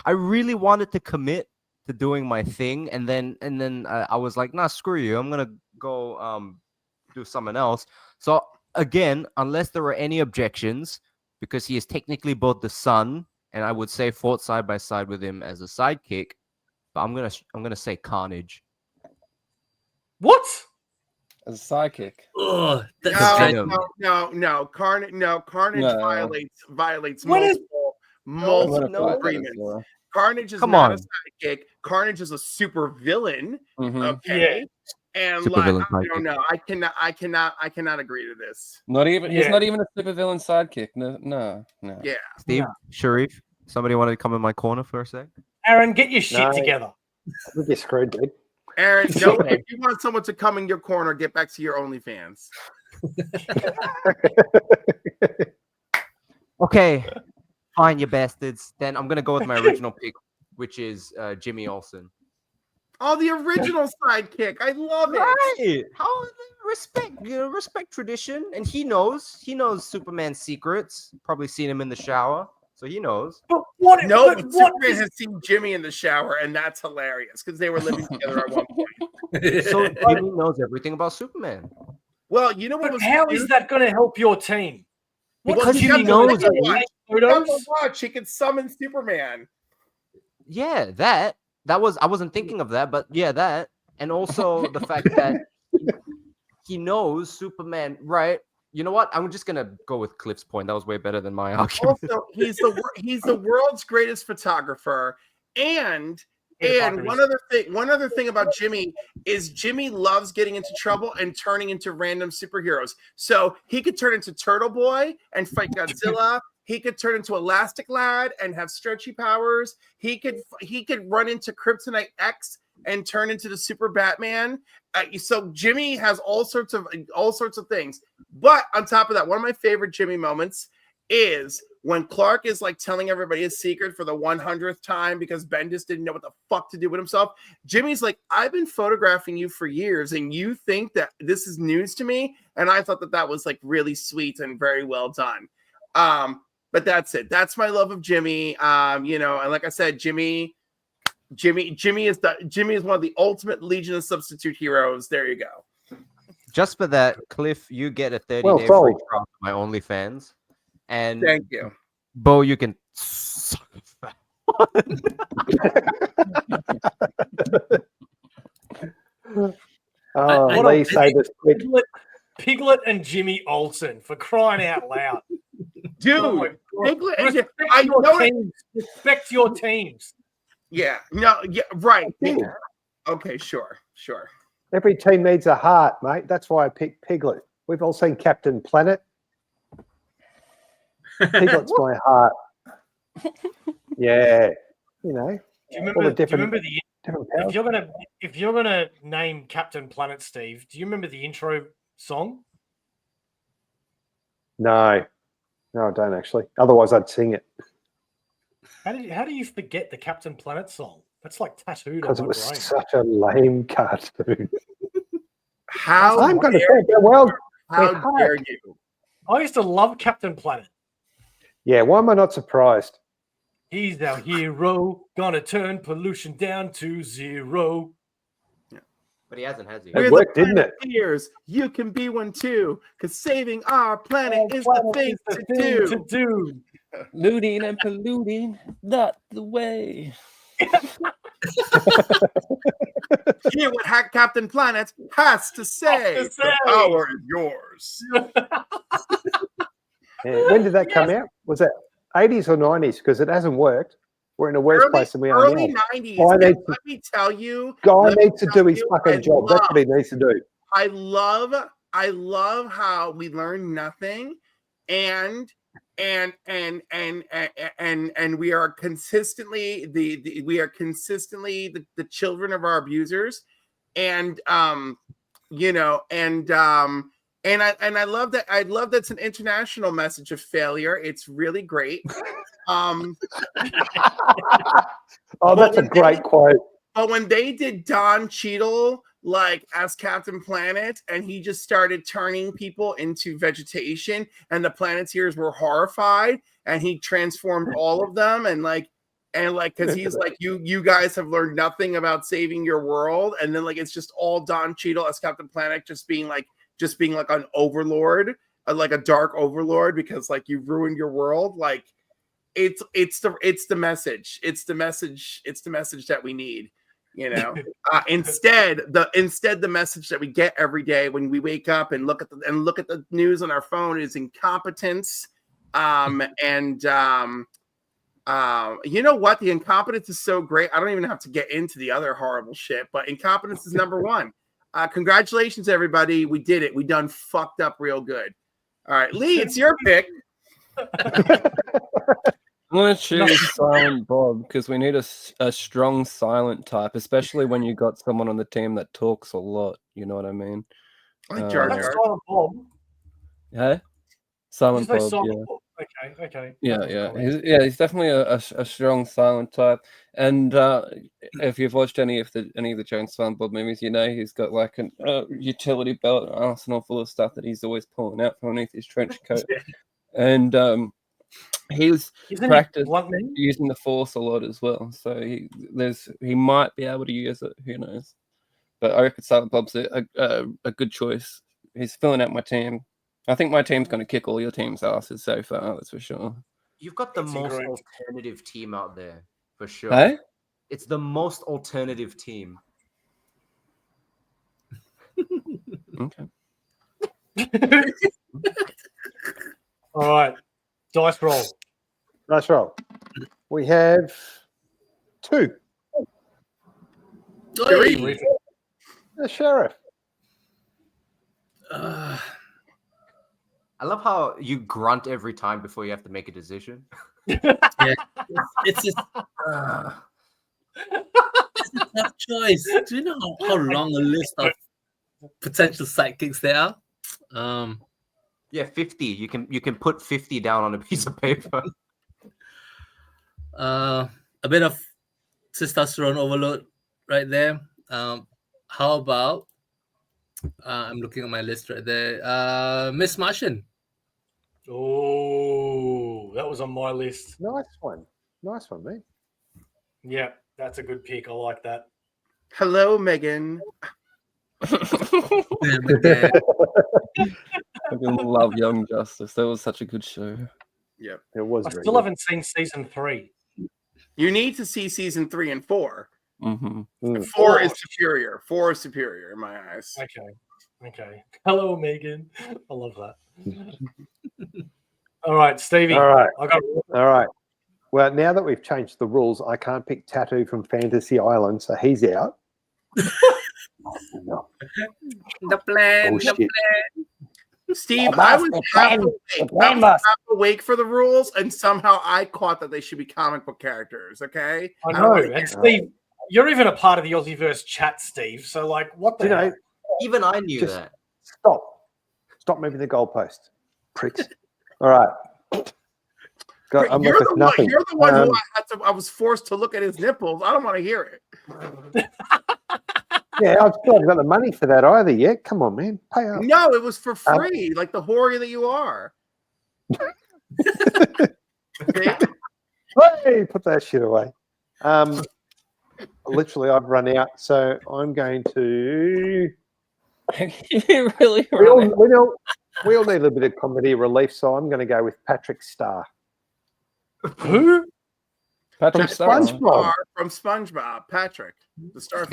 I really wanted to commit to doing my thing, and then I was like, nah, screw you. I'm gonna go do something else. So again, unless there are any objections, because he is technically both the son, and I would say fought side by side with him as a sidekick, but I'm gonna say Carnage. What? as a sidekick. Oh, that's Venom. No. Carnage No. violates What is- multiple no. agreements. Carnage is Come not on. a sidekick. Carnage is a super villain. Mhm. Okay. And Super like, villain I don't sidekick. know. I cannot agree to this. Not even he's Yeah. not even a supervillain sidekick. No. Yeah. Steve, Sharif, somebody want to come in my corner for a sec? Aaron, get your shit No. together. We get screwed, dude. Aaron, no, if you want someone to come in your corner, get back to your OnlyFans. Okay, fine, you bastards. Then I'm gonna go with my original pick, which is Jimmy Olsen. Oh, the original sidekick. I love it. Right? How respect tradition, and he knows Superman's secrets. Probably seen him in the shower, so he knows. But what? No, but but what Superman is- has seen Jimmy in the shower, and that's hilarious because they were living together at one point. So Jimmy knows everything about Superman. Well, you know what But was how cute? is that going to help your team? What Because does he Jimmy knows know? it. Like You have photos? to watch. He can summon Superman. Yeah, that was I wasn't thinking of that, but yeah, that, and also the fact that he knows Superman. Right? You know what? I'm just gonna go with Cliff's point. That was way better than my argument. Also, he's the world's greatest photographer, and one other thing about Jimmy is Jimmy loves getting into trouble and turning into random superheroes. So he could turn into Turtle Boy and fight Godzilla. He could turn into Elastic Lad and have stretchy powers. He could run into Kryptonite X and turn into the Super Batman. So Jimmy has all sorts of things. But on top of that, one of my favorite Jimmy moments is when Clark is like telling everybody his secret for the 100th time because Bendis didn't know what the fuck to do with himself. Jimmy's like, I've been photographing you for years and you think that this is news to me. And I thought that was like really sweet and very well done. But that's it. That's my love of Jimmy. And like I said, Jimmy is one of the ultimate Legion of Substitute heroes. There you go. Just for that, Cliff, you get a 30-day free trial to my OnlyFans. And thank you. Bo, you can Lee, say this quick. Piglet and Jimmy Olsen, for crying out loud. Dude, Piglet and respect your teams. Yeah, no, yeah, right. Okay, sure. Every team needs a heart, mate. That's why I picked Piglet. We've all seen Captain Planet. Piglet's my heart. Yeah, Do you remember if you're gonna name Captain Planet, Steve? Do you remember the intro song? No, I don't actually. Otherwise, I'd sing it. How do you forget the Captain Planet song? That's like tattooed on my brain. Because it was such a lame cartoon. I'm going to say the world. How dare you? I used to love Captain Planet. Yeah, why am I not surprised? He's our hero, gonna turn pollution down to zero. But he hasn't, has he? It worked, didn't it? Years. You can be one too, because saving our planet is the thing to do. Looting and polluting, not the way. Hear what Captain Planet has to say. The power is yours. Yeah. When did that come out? Was that 80s or 90s? Because it hasn't worked. We're in a worse place than we are early now. 90s. Let me tell you. Guy needs to do his fucking job. That's what he needs to do. I love how we learn nothing, and we are consistently the children of our abusers, and I love that. I love that's an international message of failure. It's really great. Oh, that's a great quote. But when they did Don Cheadle as Captain Planet, and he just started turning people into vegetation, and the Planeteers were horrified, and he transformed all of them, and because he's like, you guys have learned nothing about saving your world, and then it's just all Don Cheadle as Captain Planet, just being like an overlord, like a dark overlord, because you've ruined your world. It's the message. It's the message that we need. Instead the message that we get every day when we wake up and look at the news on our phone is incompetence. You know what? The incompetence is so great. I don't even have to get into the other horrible shit, but incompetence is number one. Congratulations, everybody. We did it. We done fucked up real good. All right, Lee, it's your pick. I'm going to choose Silent Bob because we need a strong silent type, especially when you got someone on the team that talks a lot. You know what I mean? Silent Bob. Yeah? Silent Bob, Silent Bob? Okay. Yeah. He's definitely a strong silent type. And if you've watched any of the Jones Silent Bob movies, he's got a utility belt, an arsenal full of stuff that he's always pulling out from underneath his trench coat. And he's practiced using the Force a lot as well, so he might be able to use it. Who knows? But I reckon Silent Bob's a good choice. He's filling out my team. I think my team's going to kick all your team's asses so far. That's for sure. You've got the most alternative team out there for sure. Hey? It's the most alternative team. Okay. All right. Dice roll. Nice roll. We have 2. Three. The sheriff. I love how you grunt every time before you have to make a decision. It's just it's a tough choice. Do you know how long a list of potential sidekicks there are? Yeah, 50. You can put 50 down on a piece of paper. A bit of testosterone overload right there. How about I'm looking at my list right there. Miss Martian. Oh, that was on my list. Nice one, mate. Yeah, that's a good pick. I like that. Hello, Megan. I love Young Justice. That was such a good show. Yeah, it was. I still haven't seen season 3. You need to see season 3 and 4. Mm-hmm. 4 is superior. 4 is superior in my eyes. Okay. Hello, Megan. I love that. All right, Stevie. All right. All right. Well, now that we've changed the rules, I can't pick Tattoo from Fantasy Island, so he's out. No. The plan. Steve, I was half awake for the rules, and somehow I caught that they should be comic book characters. Okay, I know. And Steve, you're even a part of the Aussieverse chat, Steve. So, like, what the hell? Even I knew that. Stop moving the goalpost, pricks. All right. You're the one who I was forced to look at his nipples. I don't want to hear it. Yeah, I've still got the money for that either yet. Come on, man. Pay up. No, it was for free, like the whore that you are. Hey, put that shit away. Literally, I've run out, so I'm going to. You really? We all need a little bit of comedy relief, so I'm going to go with Patrick Starr. Who? Patrick Starr. SpongeBob. From SpongeBob. Patrick, the star.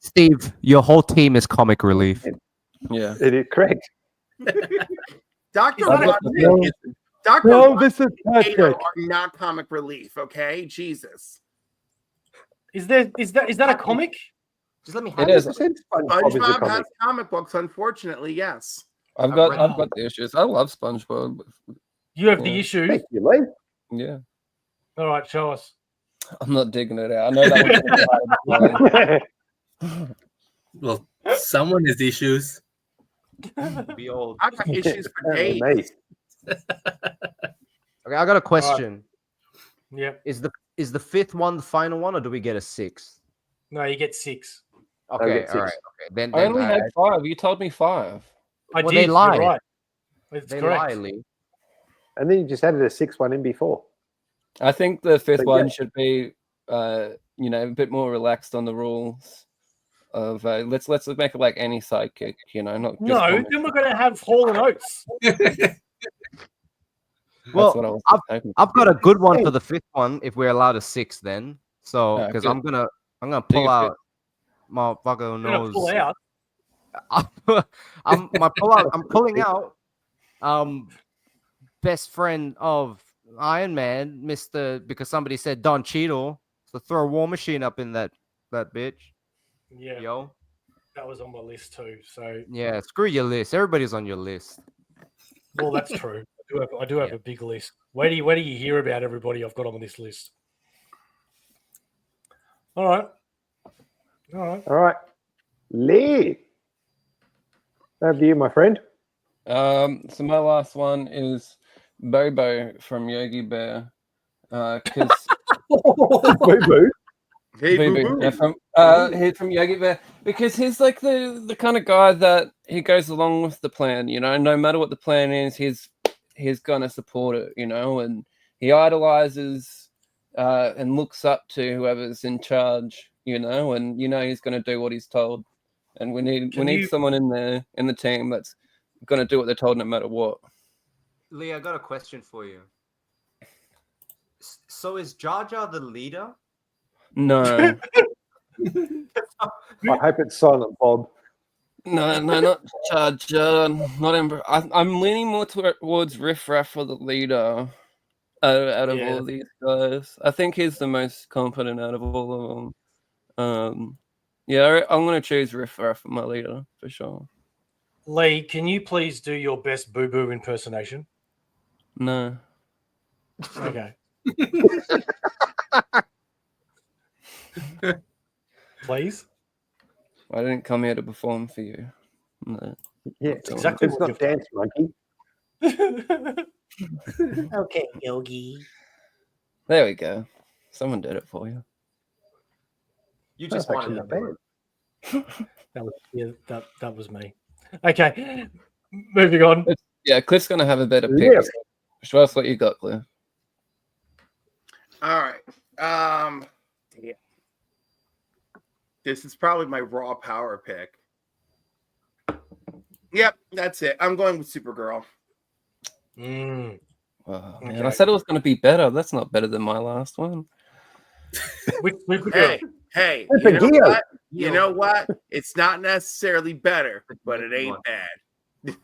Steve, your whole team is comic relief. Yeah, it is correct. Dr. This is Patrick. Are not comic relief, okay? Jesus. Is that a comic? Just let me have it. SpongeBob has comic books, unfortunately, yes. I've got the issues. I love SpongeBob. You have the issues. Thank you, Lee. Yeah. All right, show us. I'm not digging it out. I know that was well, someone has issues. Be old. I've got issues for days. Okay, I got a question. Yep. Is the 5th one the final one, or do we get a 6th? No, you get 6. Okay, all right. Okay, then I only had 5. You told me 5. I did. They lied. You're right. It's they correct. lie, Lee. And then you just added a 6th one in before. I think the 5th one should be, a bit more relaxed on the rules. Of let's make it like any sidekick, not. No, then we're going to have Hall & Oates. Well, I've got a good one for the 5th one if we're allowed a 6th then. So because I'm gonna pull out my fucking nose. Pull out. I'm pulling out best friend of Iron Man, because somebody said Don Cheadle. So throw a War Machine up in that bitch. Yeah. Yo. That was on my list too. So yeah, screw your list. Everybody's on your list. Well, that's true. I do have a big list. Where do you hear about everybody I've got on this list? All right. Lee. Over to you, my friend. So my last one is Bobo from Yogi Bear. Because Boo-boo. Hey, Boo-boo. He's from Yogi Bear, because he's like the kind of guy that he goes along with the plan, no matter what the plan is, he's gonna support it, and he idolizes and looks up to whoever's in charge, and he's gonna do what he's told. And we need someone in the team that's gonna do what they're told no matter what. Lee, I got a question for you. So is Jar Jar the leader? No. I hope it's Silent Bob. No, not Charger. Not Ember. I'm leaning more towards Riff Raff for the leader out of all these guys. I think he's the most competent out of all of them. Yeah, I'm going to choose Riff Raff for my leader for sure. Lee, can you please do your best Boo Boo impersonation? No. Okay. Please? I didn't come here to perform for you. No. Yeah, That's exactly it's what not Dance Monkey. Okay, Yogi. There we go. Someone did it for you. You just That's wanted actually to not bad. That was me. Okay, moving on. Yeah, Cliff's going to have a better pick. Yeah. Show us what you got, Cliff. All right. Yeah. This is probably my raw power pick. Yep, that's it. I'm going with Supergirl. Mm. Oh, man, Okay. I said it was going to be better. That's not better than my last one. Which Supergirl? Hey, It's you a know deal. what? You know what? It's not necessarily better, but it ain't bad.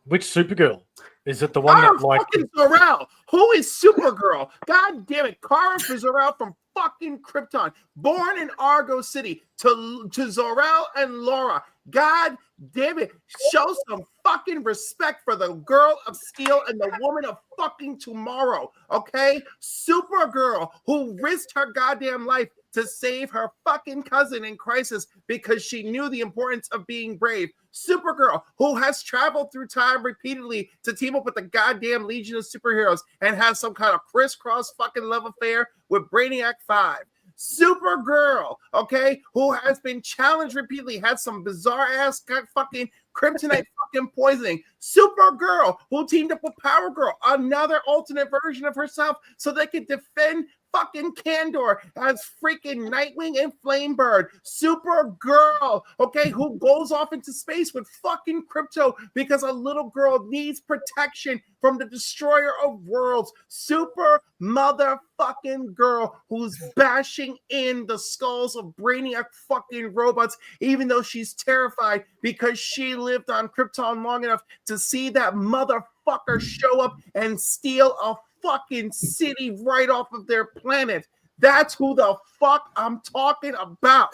Which Supergirl? Is it the one that like fucking Zor-El? Who is Supergirl? God damn it. Kara Zor-El from fucking Krypton. Born in Argo City to Zor-El and Laura. God damn it. Show some fucking respect for the girl of steel and the woman of fucking tomorrow. Okay? Supergirl who risked her goddamn life to save her fucking cousin in crisis because she knew the importance of being brave. Supergirl, who has traveled through time repeatedly to team up with the goddamn Legion of Superheroes and has some kind of crisscross fucking love affair with Brainiac 5. Supergirl, okay, who has been challenged repeatedly, had some bizarre ass fucking kryptonite fucking poisoning. Supergirl, who teamed up with Power Girl, another alternate version of herself, so they could defend fucking Kandor as freaking Nightwing and Flamebird. Supergirl, okay, who goes off into space with fucking Crypto because a little girl needs protection from the destroyer of worlds. Super motherfucking girl who's bashing in the skulls of Brainiac fucking robots, even though she's terrified because she lived on Krypton long enough to see that motherfucker show up and steal a fucking city right off of their planet. That's who the fuck I'm talking about.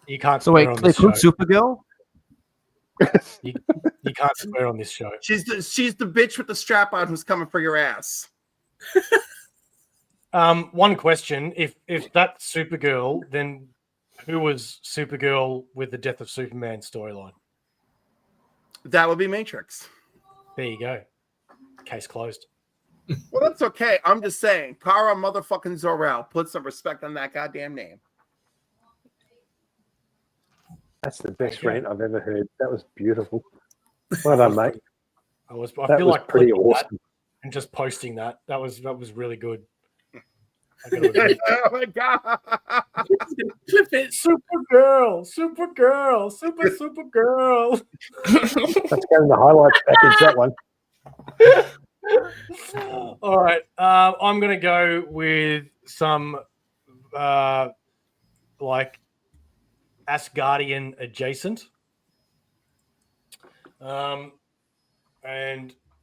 You can't So swear wait, on this Cliff, show. who's Supergirl? You can't swear on this show. She's the bitch with the strap on who's coming for your ass. One question: If that's Supergirl, then who was Supergirl with the Death of Superman storyline? That would be Matrix. There you go. Case closed. Well, that's okay. I'm just saying, Kara motherfucking Zor-El. Put some respect on that goddamn name. That's the best rant I've ever heard. That was beautiful. Well done, mate. I That feel was like pretty clicking that awesome. and just posting that. That was really good. Oh my god! Supergirl, Supergirl, Supergirl. Let's go in the highlights package, that one. All right, I'm gonna go with some like Asgardian adjacent, and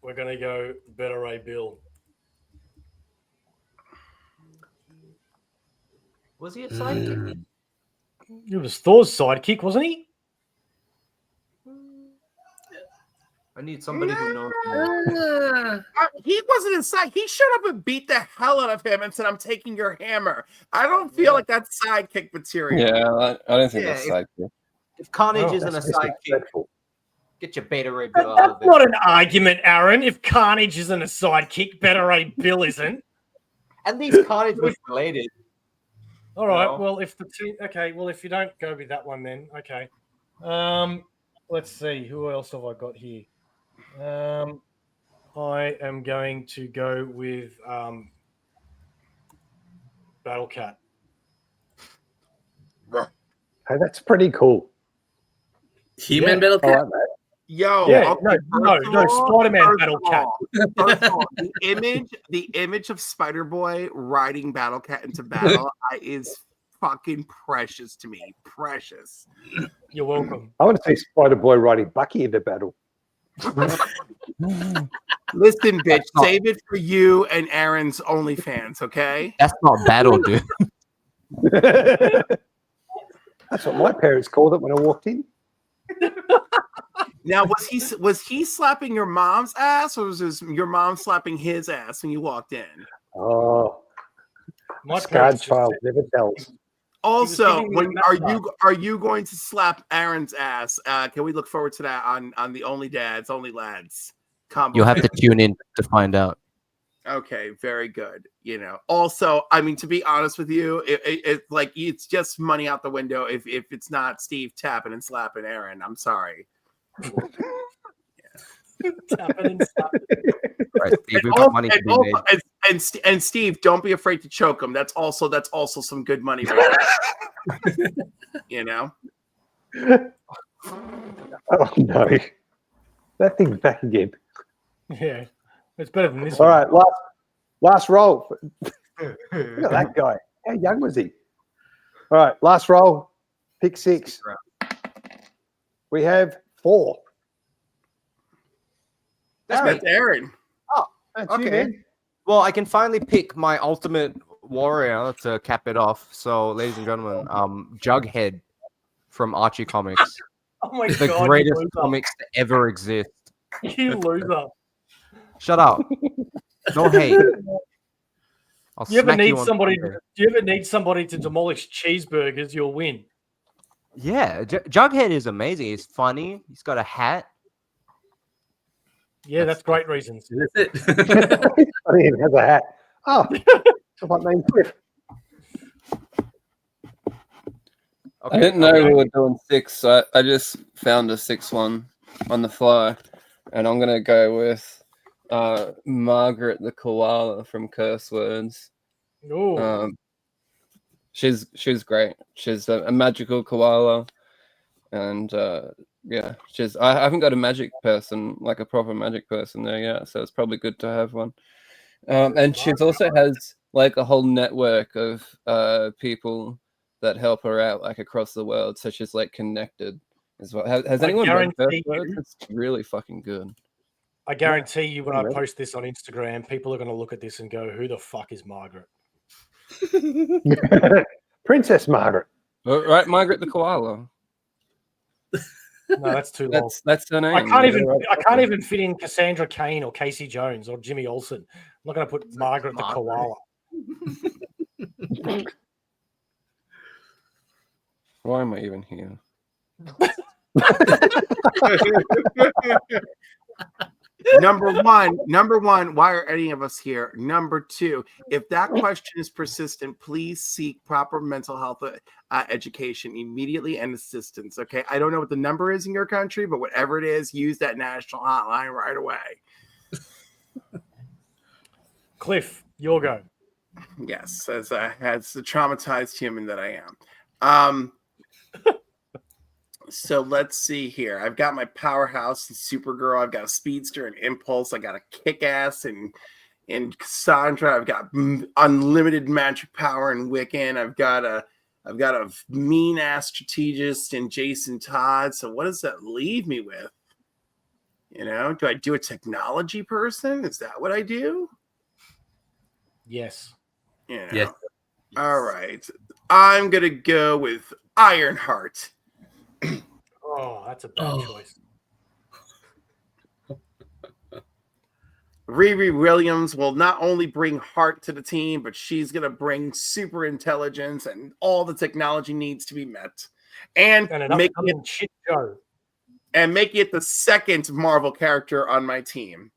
we're gonna go Beta Ray Bill. Was he a sidekick? He was Thor's sidekick, wasn't he? I need somebody who knows. He wasn't inside. He showed up and beat the hell out of him and said, "I'm taking your hammer." I don't feel like that's sidekick material. Yeah, I don't think Yeah, that's sidekick. If Carnage isn't a That's sidekick, disrespectful. get your Beta Ray Bill out That's of there. not an argument, Aaron. If Carnage isn't a sidekick, Beta Ray Bill isn't. At least Carnage was related. All right. No. Well, if if you don't go with that one, then okay. Let's see. Who else have I got here? I am going to go with Battle Cat. Hey, that's pretty cool. He-Man Battle All Cat. right, mate. Yo, Yeah, okay, no, Spider-Man Battle Cat. First of all, the image of Spider-Boy riding Battle Cat into battle is fucking precious to me. Precious. You're welcome. I want to see Spider Boy riding Bucky into battle. Listen, bitch, save it for you and Aaron's OnlyFans, okay? That's not battle, dude. That's what my parents called it when I walked in. Now, was he slapping your mom's ass, or was your mom slapping his ass when you walked in? Oh, My scarred parents just child said- never tells. Also, giving me are you going to slap Aaron's ass? Can we look forward to that on the Only Dads, Only Lads combo? You'll have to tune in to find out. Okay, very good. You know, also, I mean, to be honest with you, it's just money out the window if it's not Steve tapping and slapping Aaron. I'm sorry. Tapping and slapping. Right, Steve, we've got money to be made. And Steve, don't be afraid to choke him. That's also some good money, right there. You know. Oh no, that thing's back again. Yeah, it's better than this. All right, last roll. Look at that guy. How young was he? All right, last roll. Pick 6. We have 4. That's Aaron. Oh, That's okay. you, man. Well, I can finally pick my ultimate warrior to cap it off. So, ladies and gentlemen, Jughead from Archie Comics, Oh my the god, greatest you comics to ever exist. loser. You loser. Shut up. No hate. I'll You ever smack need you on somebody? Twitter. Do you ever need somebody to demolish cheeseburgers? You'll win. Yeah, Jughead is amazing. He's funny. He's got a hat. Yeah, that's great reasons. That's it. I mean, it has a hat. Oh, it's my name, Cliff. I didn't know we were doing 6, so I just found a 6th one on the fly, and I'm gonna go with Margaret the koala from Curse Words. Oh, She's great. She's a magical koala, and yeah, I haven't got a magic person, like a proper magic person there yet, so it's probably good to have one. And she also has like a whole network of people that help her out, like across the world, so she's like connected as well. Has anyone read Curse Words? It's really fucking good. I guarantee you, when I post this on Instagram, people are going to look at this and go, "Who the fuck is Margaret?" Princess Margaret. Right, Margaret the koala. No, that's too long. That's her name. I can't even fit in Cassandra Cain or Casey Jones or Jimmy Olsen. I'm not going to put Margaret the koala. Why am I even here? Number one, why are any of us here? Number 2, if that question is persistent, please seek proper mental health education immediately and assistance. Okay, I don't know what the number is in your country, but whatever it is, use that national hotline right away. Cliff, your go. Yes, as the traumatized human that I am. So let's see here. I've got my powerhouse and Supergirl. I've got a Speedster and Impulse. I got a Kick-Ass and Cassandra. I've got unlimited magic power and Wiccan. I've got a mean-ass strategist and Jason Todd. So what does that leave me with? You know, do I do a technology person? Is that what I do? Yes. You know? Yes. All right. I'm gonna go with Ironheart. Oh, that's a bad choice. Riri Williams will not only bring heart to the team, but she's going to bring super intelligence and all the technology needs to be met. And make it the second Marvel character on my team.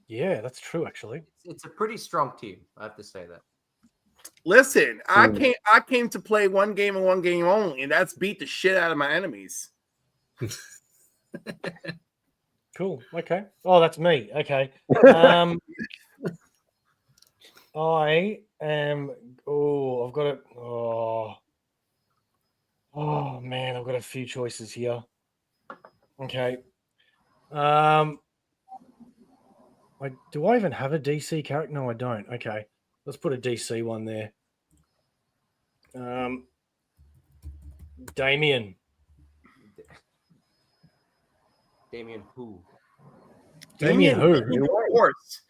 Yeah, that's true, actually. It's a pretty strong team, I have to say that. Listen, I came to play one game and one game only, and that's beat the shit out of my enemies. Cool. Okay. Oh, that's me. Okay. I am. Oh, I've got it. Oh, man, I've got a few choices here. Okay. Do I even have a DC character? No, I don't. Okay. Let's put a DC one there. Damien. Damien who? Damien who? Of course.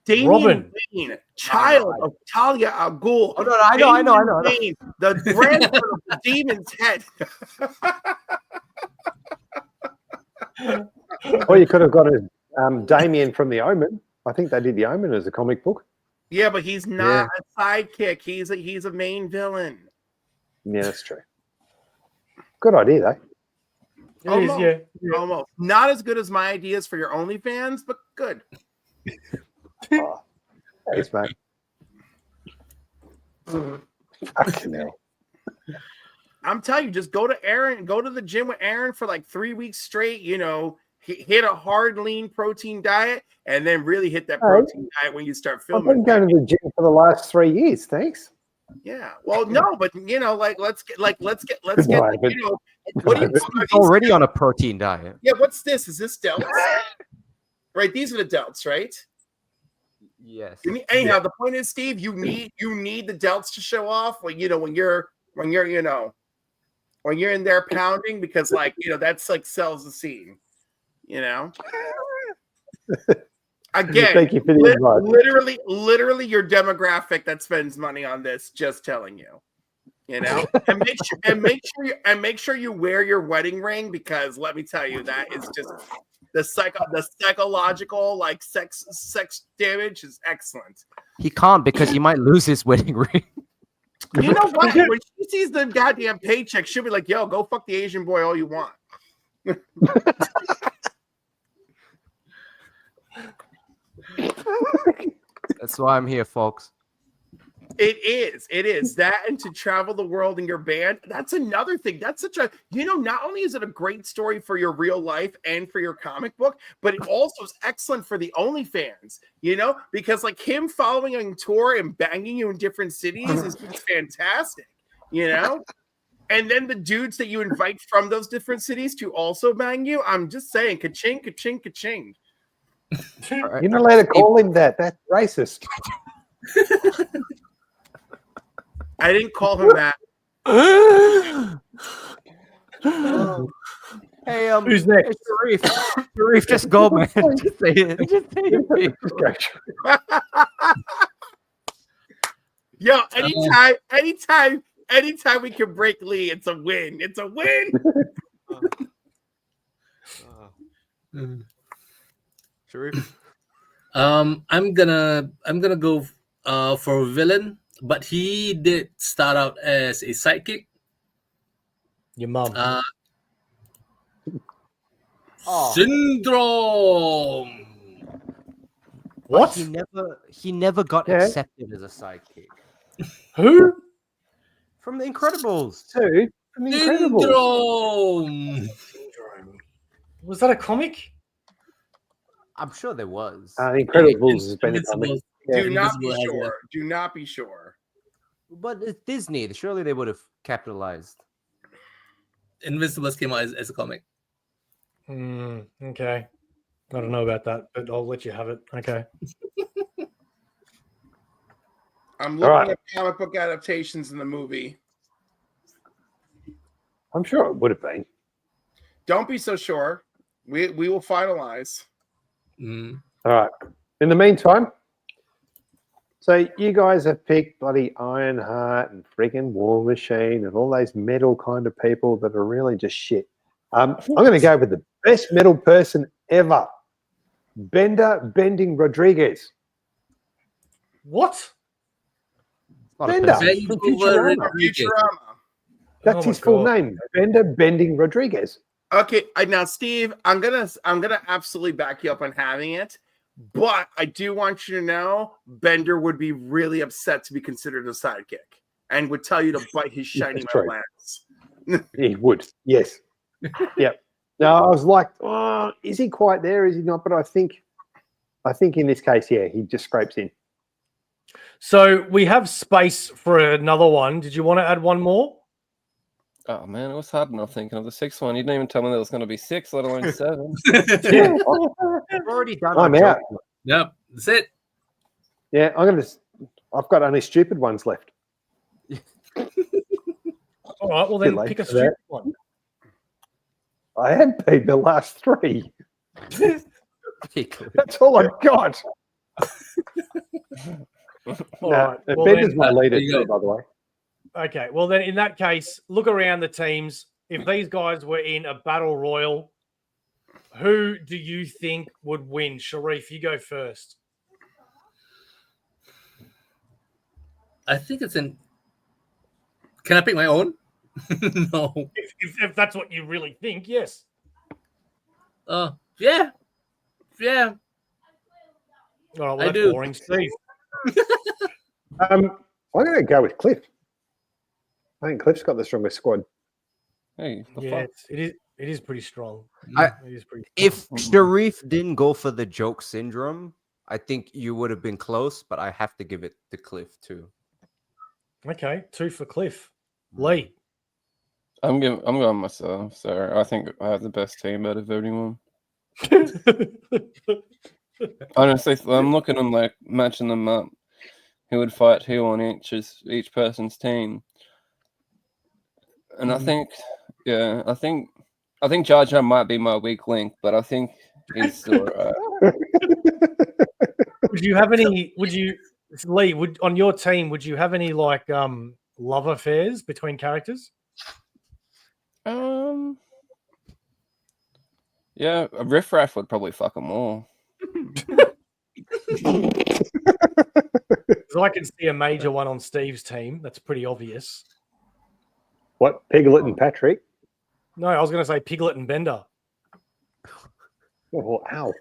Damien Robin. Wayne, child of Talia al Ghul. Oh, no, I know. Wayne, the grandson of the demon's head. Or you could have got a Damien from The Omen. I think they did The Omen as a comic book. Yeah, but he's not a sidekick. He's a main villain. Yeah, that's true. Good idea, though. Almost. Not as good as my ideas for your OnlyFans, but good. Oh, thanks, mate. Fucking hell. I'm telling you, just go to the gym with Aaron for like 3 weeks straight, hit a hard, lean protein diet, and then really hit that protein diet when you start filming. I've been going to the gym for the last 3 years, thanks. Yeah. Well, no, but let's get what do you already on a protein diet. Yeah, what's this? Is this delts? Right, these are the delts, right? Yes. Anyhow, the point is, Steve, you need the delts to show off when you're in there pounding, because that's like sells the scene, Again, thank you for the advice. Literally your demographic that spends money on this, just telling you. And make sure you wear your wedding ring, because let me tell you, that is just the psychological sex damage is excellent. He can't, because he might lose his wedding ring. You know what? When she sees the goddamn paycheck, she'll be like, "Yo, go fuck the Asian boy all you want." That's why I'm here, folks. It is that, and to travel the world in your band. That's another thing. That's such a, not only is it a great story for your real life and for your comic book, but it also is excellent for the OnlyFans, because like him following on tour and banging you in different cities is fantastic, and then the dudes that you invite from those different cities to also bang you. I'm just saying, ka-ching, ka-ching, ka-ching. You're not allowed to call him that. That's racist. I didn't call him that. Hey, who's next? Sharif, just go, man. Just say it. Just say it. Yo, anytime we can break Lee, it's a win. It's a win. Sharif. I'm gonna go for a villain, but he did start out as a sidekick. Your mum. Syndrome. What? He never got accepted as a sidekick. Who? From The Incredibles. Who? From The Incredibles. Syndrome. Was that a comic? I'm sure there was. The Incredibles has been a comic. Do not be sure. Do not be sure. But it's Disney. Surely they would have capitalized. Invincibles came out as a comic. Okay. I don't know about that, but I'll let you have it. Okay. I'm looking at comic book adaptations in the movie. I'm sure it would have been. Don't be so sure. We will finalize. All right. In the meantime, so you guys have picked bloody Ironheart and friggin' War Machine and all those metal kind of people that are really just shit. I'm going to go with the best metal person ever, Bending Rodriguez. What? Bender from Futurama. That's his full name, Bending Rodriguez. Okay, now Steve, I'm gonna absolutely back you up on having it, but I do want you to know Bender would be really upset to be considered a sidekick and would tell you to bite his shiny metal ass. He would, yes. Yep. No, I was like, oh, is he quite there? Is he not? But I think in this case, yeah, he just scrapes in. So we have space for another one. Did you want to add one more? Oh man, it was hard enough thinking of the sixth one. You didn't even tell me there was going to be 6, let alone 7. Yeah. We've already done. I'm out. Yep, that's it. Yeah, I've got only stupid ones left. All right, well then Too late pick a for that. stupid one. I have paid the last 3. Piglet. That's all I've got. All No, right. Well, Ben is then, my leader there you too, go. by the way. okay. Well, then in that case, look around the teams. If these guys were in a battle royal, who do you think would win? Sharif, you go first. I think it's in. Can I pick my own? No. If that's what you really think, yes. Yeah. All right, well, I that's do. boring. Steve. I'm going to go with Cliff. I think Cliff's got the strongest squad. Hey, the Yeah, fuck? it is pretty strong. I- It is pretty. If Sharif didn't go for the joke syndrome, I think you would have been close, but I have to give it to Cliff too. Okay, 2 for Cliff. Lee. I'm going myself. So I think I have the best team out of everyone. Honestly, I'm looking and like matching them up. Who would fight who on each person's team? And I think, I think Jar Jar might be my weak link, but I think he's still alright. Would you have any? Would you, Lee? Would on your team? Would you have any like love affairs between characters? Yeah, a Riff Raff would probably fuck them all. Because I can see a major one on Steve's team. That's pretty obvious. What? Piglet and Patrick? No, I was going to say Piglet and Bender. Oh, ow.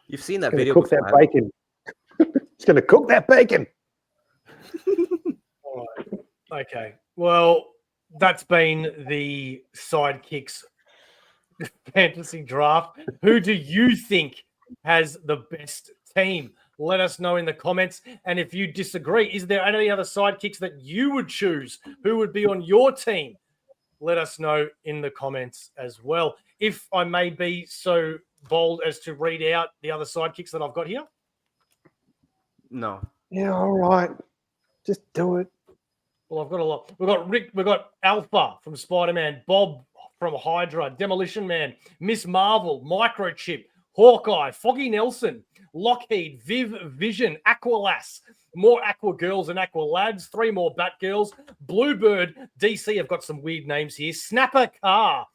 You've seen that It's video going to cook before, that bacon. It's going to cook that bacon. All right. Okay. Well, that's been the Sidekicks fantasy draft. Who do you think has the best team? Let us know in the comments. And if you disagree, is there any other sidekicks that you would choose? Who would be on your team? Let us know in the comments as well. If I may be so bold as to read out the other sidekicks that I've got here. No. Yeah, all right. Just do it. Well, I've got a lot. We've got Rick. We've got Alpha from Spider-Man, Bob from Hydra, Demolition Man, Miss Marvel, Microchip, Hawkeye, Foggy Nelson, Lockheed, Viv Vision, Aqualass, more Aqua Girls and Aqua Lads, 3 more Batgirls, Bluebird, DC have got some weird names here, Snapper Car,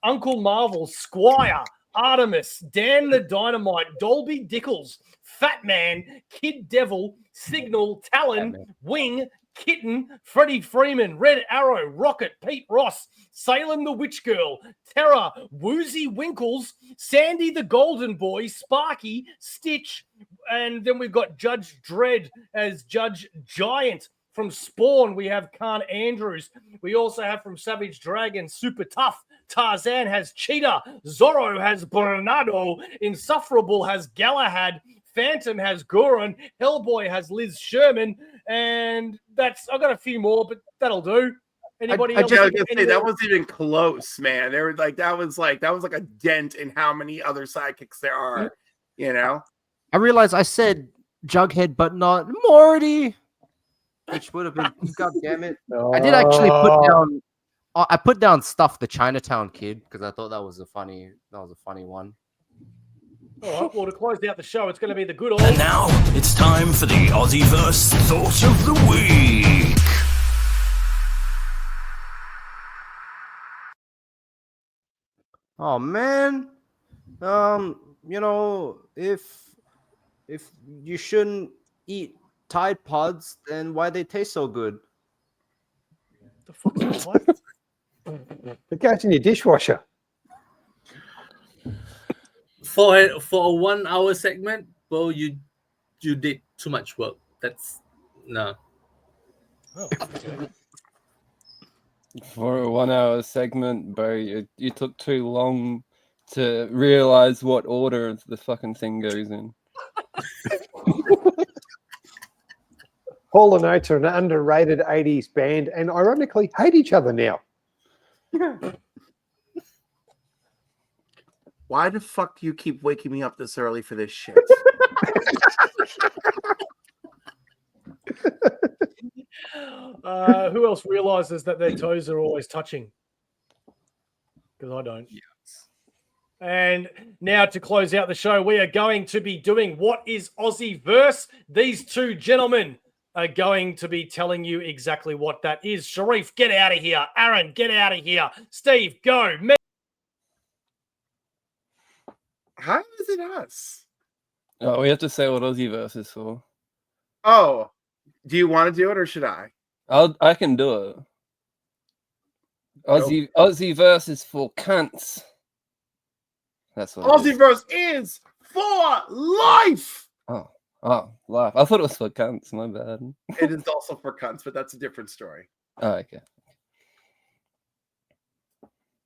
Uncle Marvel, Squire, Artemis, Dan the Dynamite, Dolby Dickles, Fat Man, Kid Devil, Signal, Talon, Wing, Kitten, Freddie Freeman, Red Arrow, Rocket, Pete Ross, Salem the Witch Girl, Terra, Woozy Winkles, Sandy the Golden Boy, Sparky, Stitch, and then we've got Judge Dredd as Judge Giant. From Spawn, we have Khan Andrews. We also have from Savage Dragon, Super Tough. Tarzan has Cheetah. Zorro has Bernardo. Insufferable has Galahad. Phantom has Goran. Hellboy has Liz Sherman. And I've got a few more, but that'll do. Anybody else? I was gonna say that wasn't even close, man. There were that was like a dent in how many other sidekicks there are. You know, I realized I said Jughead, but not Morty, which would have been. God damn it! I did actually put down. I put down Stuff the Chinatown Kid because I thought that was a funny one. All right, well, to close out the show, it's going to be the good old. And now it's time for the Aussieverse Thought of the Week. Oh man, if you shouldn't eat Tide Pods, then why they taste so good? The fuck's that? What? It goes in your dishwasher. For a 1 hour segment, well, you did too much work. That's no. Oh, okay. For a 1 hour segment, bro, you took too long to realize what order the fucking thing goes in. Hall and Oates are an underrated 80s band and ironically hate each other now. why the fuck do you keep waking me up this early for this shit? Who else realizes that their toes are always touching? Because I don't. Yes. And now to close out the show, we are going to be doing What is Aussieverse? These two gentlemen are going to be telling you exactly what that is. Sharif, get out of here. Aaron, get out of here. Steve, go. How is it us? Oh, we have to say what Aussieverse is for. Oh, do you want to do it or should I? I can do it. Aussieverse is for cunts. That's what Aussieverse is for life. Oh, life. I thought it was for cunts. My bad. It is also for cunts, but that's a different story. Oh, okay.